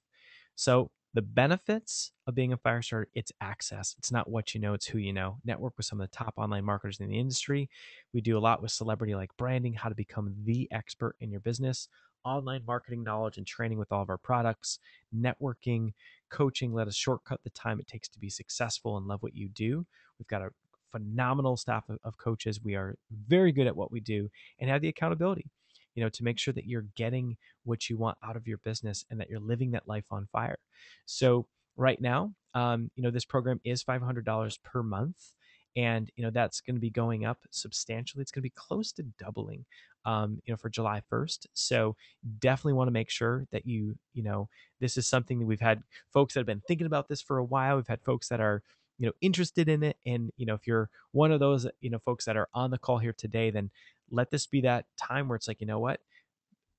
So the benefits of being a Firestarter, it's access. It's not what you know, it's who you know. Network with some of the top online marketers in the industry. We do a lot with celebrity like branding, how to become the expert in your business, online marketing knowledge and training with all of our products, networking, coaching. Let us shortcut the time it takes to be successful and love what you do. We've got a phenomenal staff of coaches. We are very good at what we do and have the accountability, to make sure that you're getting what you want out of your business and that you're living that life on fire. So right now, this program is $500 per month, and that's going to be going up substantially. It's going to be close to doubling, for July 1st. So definitely want to make sure that this is something that we've had folks that have been thinking about this for a while. We've had folks that are interested in it, and if you're one of those folks that are on the call here today, then let this be that time where it's like, what,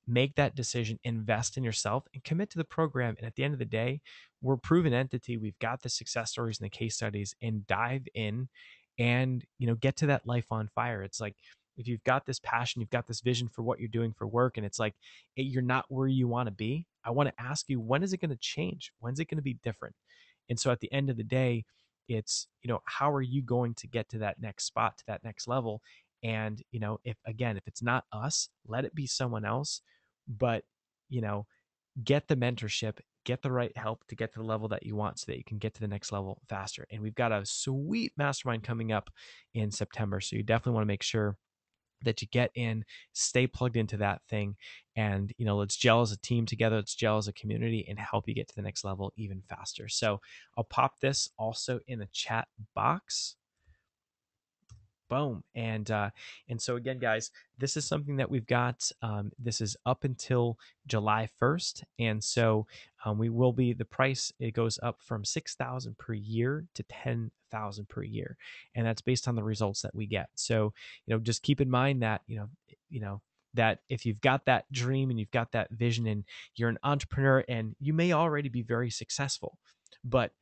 make that decision, invest in yourself, and commit to the program. And at the end of the day, we're a proven entity. We've got the success stories and the case studies, and dive in and get to that life on fire. It's like, if you've got this passion, you've got this vision for what you're doing for work, and it's like you're not where you want to be, I want to ask you, when is it going to change? When's it going to be different? And so at the end of the day, it's how are you going to get to that next spot, to that next level? And if it's not us, let it be someone else, but get the mentorship, get the right help to get to the level that you want, so that you can get to the next level faster. And we've got a sweet mastermind coming up in September, so you definitely want to make sure that you get in, stay plugged into that thing, and let's gel as a team together, let's gel as a community, and help you get to the next level even faster. So I'll pop this also in the chat box. Boom. And so again, guys, this is something that we've got. This is up until July 1st, and so we will be, the price, it goes up from $6,000 per year to $10,000 per year, and that's based on the results that we get. So just keep in mind that that if you've got that dream and you've got that vision and you're an entrepreneur, and you may already be very successful, but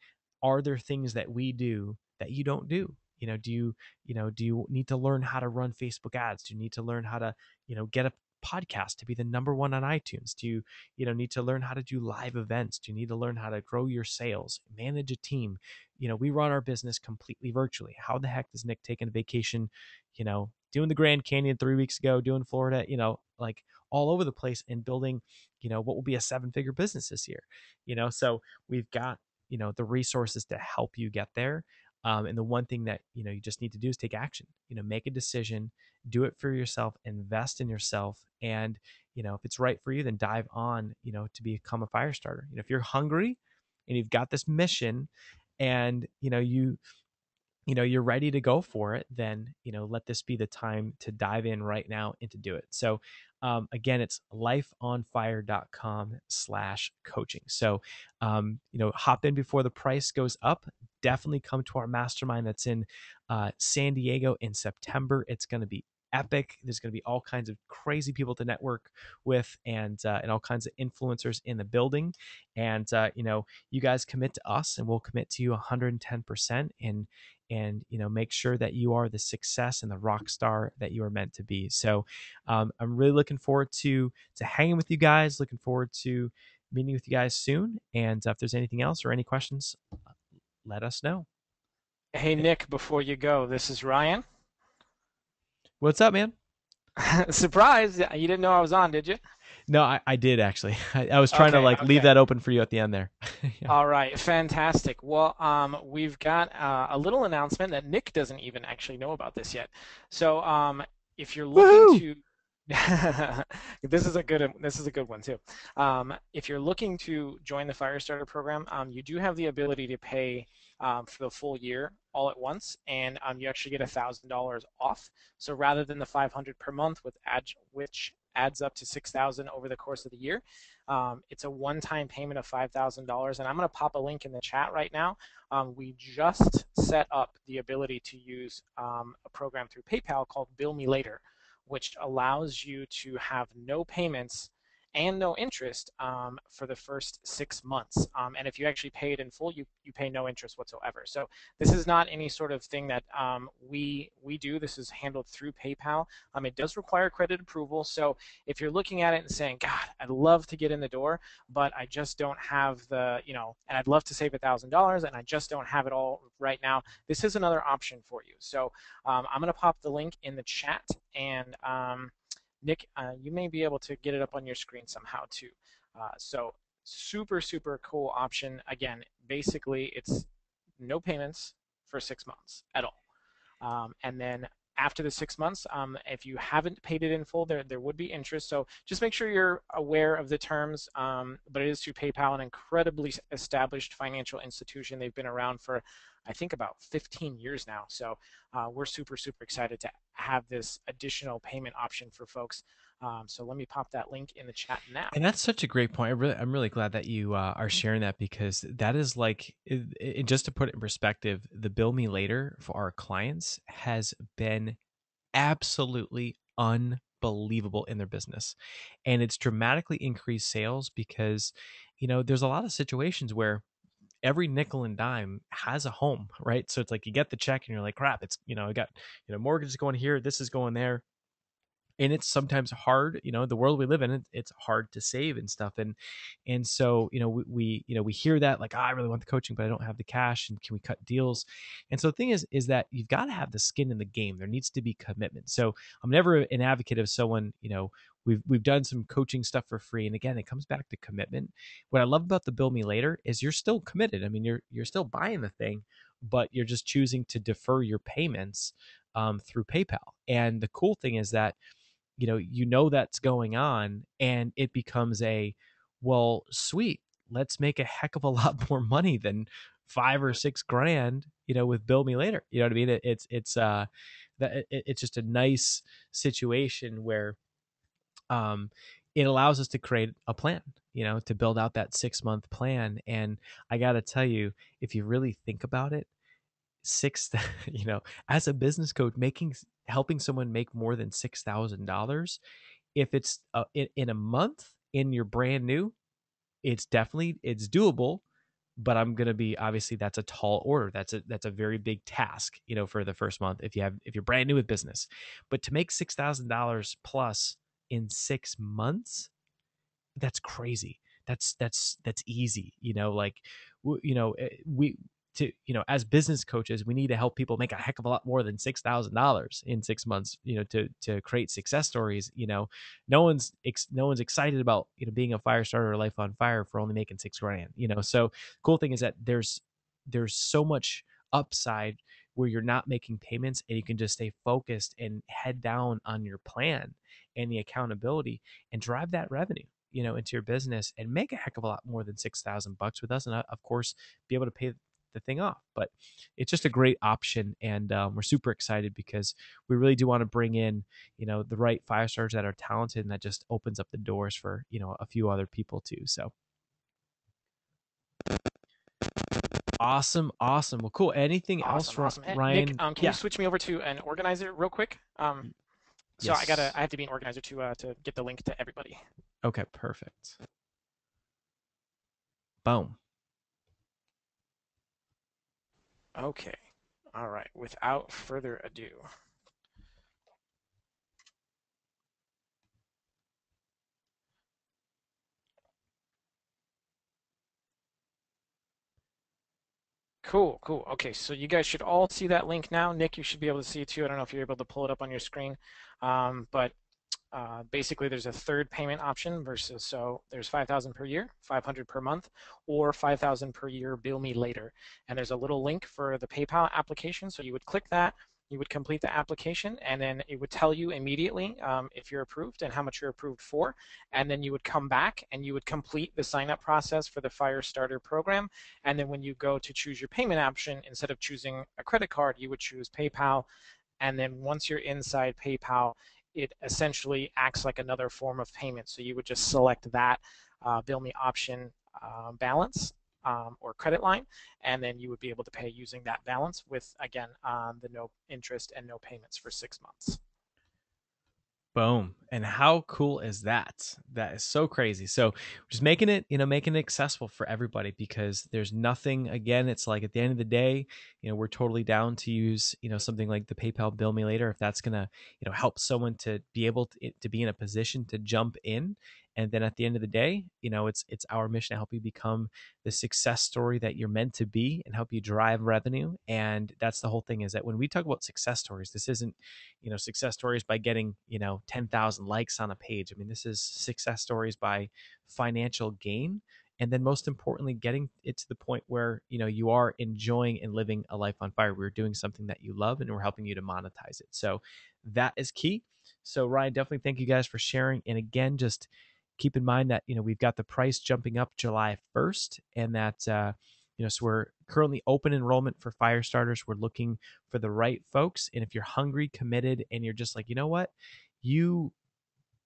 are there things that we do that you don't do? Do you need to learn how to run Facebook ads? Do you need to learn how to, get a podcast to be the number one on iTunes? Do you, need to learn how to do live events? Do you need to learn how to grow your sales, manage a team? We run our business completely virtually. How the heck does Nick taking a vacation, doing the Grand Canyon 3 weeks ago, doing Florida, like all over the place, and building, what will be a 7-figure business this year? So we've got, the resources to help you get there. And the one thing that you just need to do is take action. Make a decision, do it for yourself, invest in yourself, and if it's right for you, then dive on to become a fire starter. If you're hungry and you've got this mission, and you're ready to go for it, then let this be the time to dive in right now and to do it. So again, it's lifeonfire.com/coaching. So hop in before the price goes up. Definitely come to our mastermind that's in San Diego in September. It's going to be epic. There's going to be all kinds of crazy people to network with, and all kinds of influencers in the building. And you guys commit to us, and we'll commit to you 110%, and make sure that you are the success and the rock star that you are meant to be. So I'm really looking forward to hanging with you guys, looking forward to meeting with you guys soon. And if there's anything else or any questions, let us know. Hey, Nick, before you go, this is Ryan. What's up, man? Surprise! You didn't know I was on, did you? No, I did actually. I was trying to Okay, like leave okay. that open for you at the end there. Yeah. All right, fantastic. Well, we've got a little announcement that Nick doesn't even actually know about this yet. So, if you're looking Woohoo! to, this is a good one too. If you're looking to join the Firestarter program, you do have the ability to pay for the full year all at once, and you actually get $1,000 off. So rather than the 500 per month, which adds up to 6,000 over the course of the year. It's a one-time payment of $5,000, and I'm going to pop a link in the chat right now. We just set up the ability to use a program through PayPal called Bill Me Later, which allows you to have no payments and no interest for the first 6 months. And if you actually pay it in full, you pay no interest whatsoever. So this is not any sort of thing that we do. This is handled through PayPal. It does require credit approval. So if you're looking at it and saying, God, I'd love to get in the door, but I just don't have and I'd love to save $1,000 and I just don't have it all right now, this is another option for you. So I'm going to pop the link in the chat, and Nick, you may be able to get it up on your screen somehow too. So super, super cool option. Again, basically it's no payments for 6 months at all. And then after the 6 months, if you haven't paid it in full, there would be interest. So just make sure you're aware of the terms. But it is through PayPal, an incredibly established financial institution. They've been around for, I think, about 15 years now. So we're super, super excited to have this additional payment option for folks. So let me pop that link in the chat now. And that's such a great point. I'm really glad that you are sharing that because that is like, just to put it in perspective, the bill me later for our clients has been absolutely unbelievable in their business. And it's dramatically increased sales because, there's a lot of situations where every nickel and dime has a home, right? So it's like you get the check and you're like, crap, it's, I got, mortgage is going here, this is going there, and it's sometimes hard, the world we live in, it's hard to save and stuff. And so, we hear that like, I really want the coaching but I don't have the cash, and can we cut deals? And so the thing is that you've got to have the skin in the game. There needs to be commitment. So I'm never an advocate of someone, we've done some coaching stuff for free, and again, it comes back to commitment. What I love about the bill me later is you're still committed. I mean, you're still buying the thing, but you're just choosing to defer your payments through PayPal. And the cool thing is that that's going on, and it becomes well, sweet, let's make a heck of a lot more money than 5 or 6 grand, with bill me later. You know what I mean? It's just a nice situation where um it allows us to create a plan, to build out that 6 month plan. And I got to tell you, if you really think about it, six you know as a business coach, helping someone make more than $6,000, if it's in a month and you're brand new, it's doable. But I'm gonna be, obviously, that's a tall order. That's a very big task, for the first month, if you're brand new with business. But to make $6,000 plus in 6 months, that's crazy. That's easy. Like, we to as business coaches, we need to help people make a heck of a lot more than $6,000 in 6 months. To create success stories. No one's excited about being a fire starter or life on fire for only making 6 grand. So cool thing is that there's so much upside where you're not making payments and you can just stay focused and head down on your plan and the accountability and drive that revenue into your business and make a heck of a lot more than $6,000 with us, and of course be able to pay the thing off. But it's just a great option, and we're super excited because we really do want to bring in the right fire stars that are talented, and that just opens up the doors for a few other people too. So awesome, awesome. Well, cool. Anything else, Awesome, awesome. Nick, Ryan? can you Yeah. switch me over to an organizer real quick? So Yes. I have to be an organizer to get the link to everybody. Okay, perfect. Boom. Okay. All right. Without further ado. Cool, cool. Okay, so you guys should all see that link now. Nick, you should be able to see it too. I don't know if you're able to pull it up on your screen. But Basically, there's a third payment option versus, so there's 5,000 per year, 500 per month, or 5,000 per year, bill me later. And there's a little link for the PayPal application. So you would click that, you would complete the application, and then it would tell you immediately if you're approved and how much you're approved for. And then you would come back and you would complete the sign up process for the Firestarter program. And then when you go to choose your payment option, instead of choosing a credit card, you would choose PayPal. And then once you're inside PayPal, it essentially acts like another form of payment. So you would just select that bill me option balance or credit line, and then you would be able to pay using that balance with, again, the no interest and no payments for 6 months. Boom. And how cool is that? That is so crazy. So just making it, making it accessible for everybody, because there's nothing, again, it's like at the end of the day, we're totally down to use, something like the PayPal Bill Me Later if that's going to, help someone to be able to be in a position to jump in. And then at the end of the day, it's our mission to help you become the success story that you're meant to be and help you drive revenue. And that's the whole thing, is that when we talk about success stories, this isn't, success stories by getting, 10,000 likes on a page. I mean, this is success stories by financial gain. And then most importantly, getting it to the point where, you are enjoying and living a life on fire. We're doing something that you love and we're helping you to monetize it. So that is key. So Ryan, definitely thank you guys for sharing. And again, just keep in mind that, we've got the price jumping up July 1st, and that, so we're currently open enrollment for Firestarters. We're looking for the right folks. And if you're hungry, committed, and you're just like, you know what, you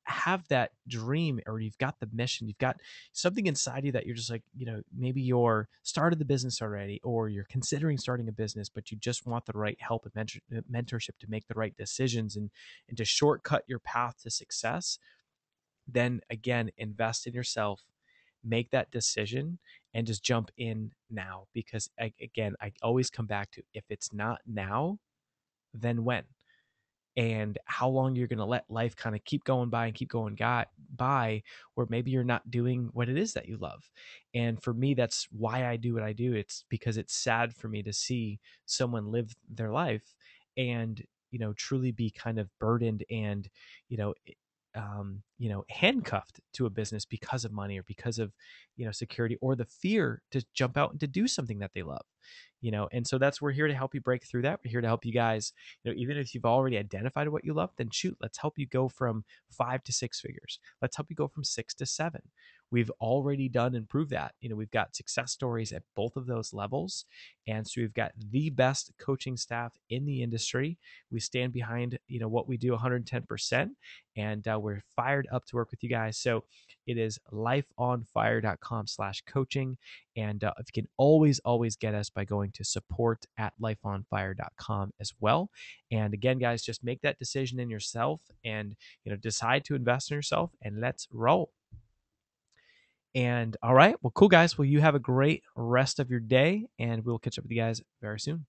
have that dream, or you've got the mission, you've got something inside you that you're just like, maybe you're started the business already, or you're considering starting a business, but you just want the right help and mentorship to make the right decisions and to shortcut your path to success, then again, invest in yourself, make that decision, and just jump in now. Because I always come back to, if it's not now, then when? And how long you're going to let life kind of keep going by and keep going by, where maybe you're not doing what it is that you love. And for me, that's why I do what I do. It's because it's sad for me to see someone live their life and, truly be kind of burdened and, you know, handcuffed to a business because of money, or because of, security, or the fear to jump out and to do something that they love. And so we're here to help you break through that. We're here to help you guys, even if you've already identified what you love, then shoot, let's help you go from 5 to 6 figures. Let's help you go from 6 to 7. We've already done and proved that. We've got success stories at both of those levels. And so we've got the best coaching staff in the industry. We stand behind, what we do 110%. And we're fired up to work with you guys. So it is lifeonfire.com/coaching. And if you can always get us by going to support@lifeonfire.com as well. And again, guys, just make that decision in yourself and, decide to invest in yourself, and let's roll. And all right, well, cool, guys. Well, you have a great rest of your day, and we'll catch up with you guys very soon.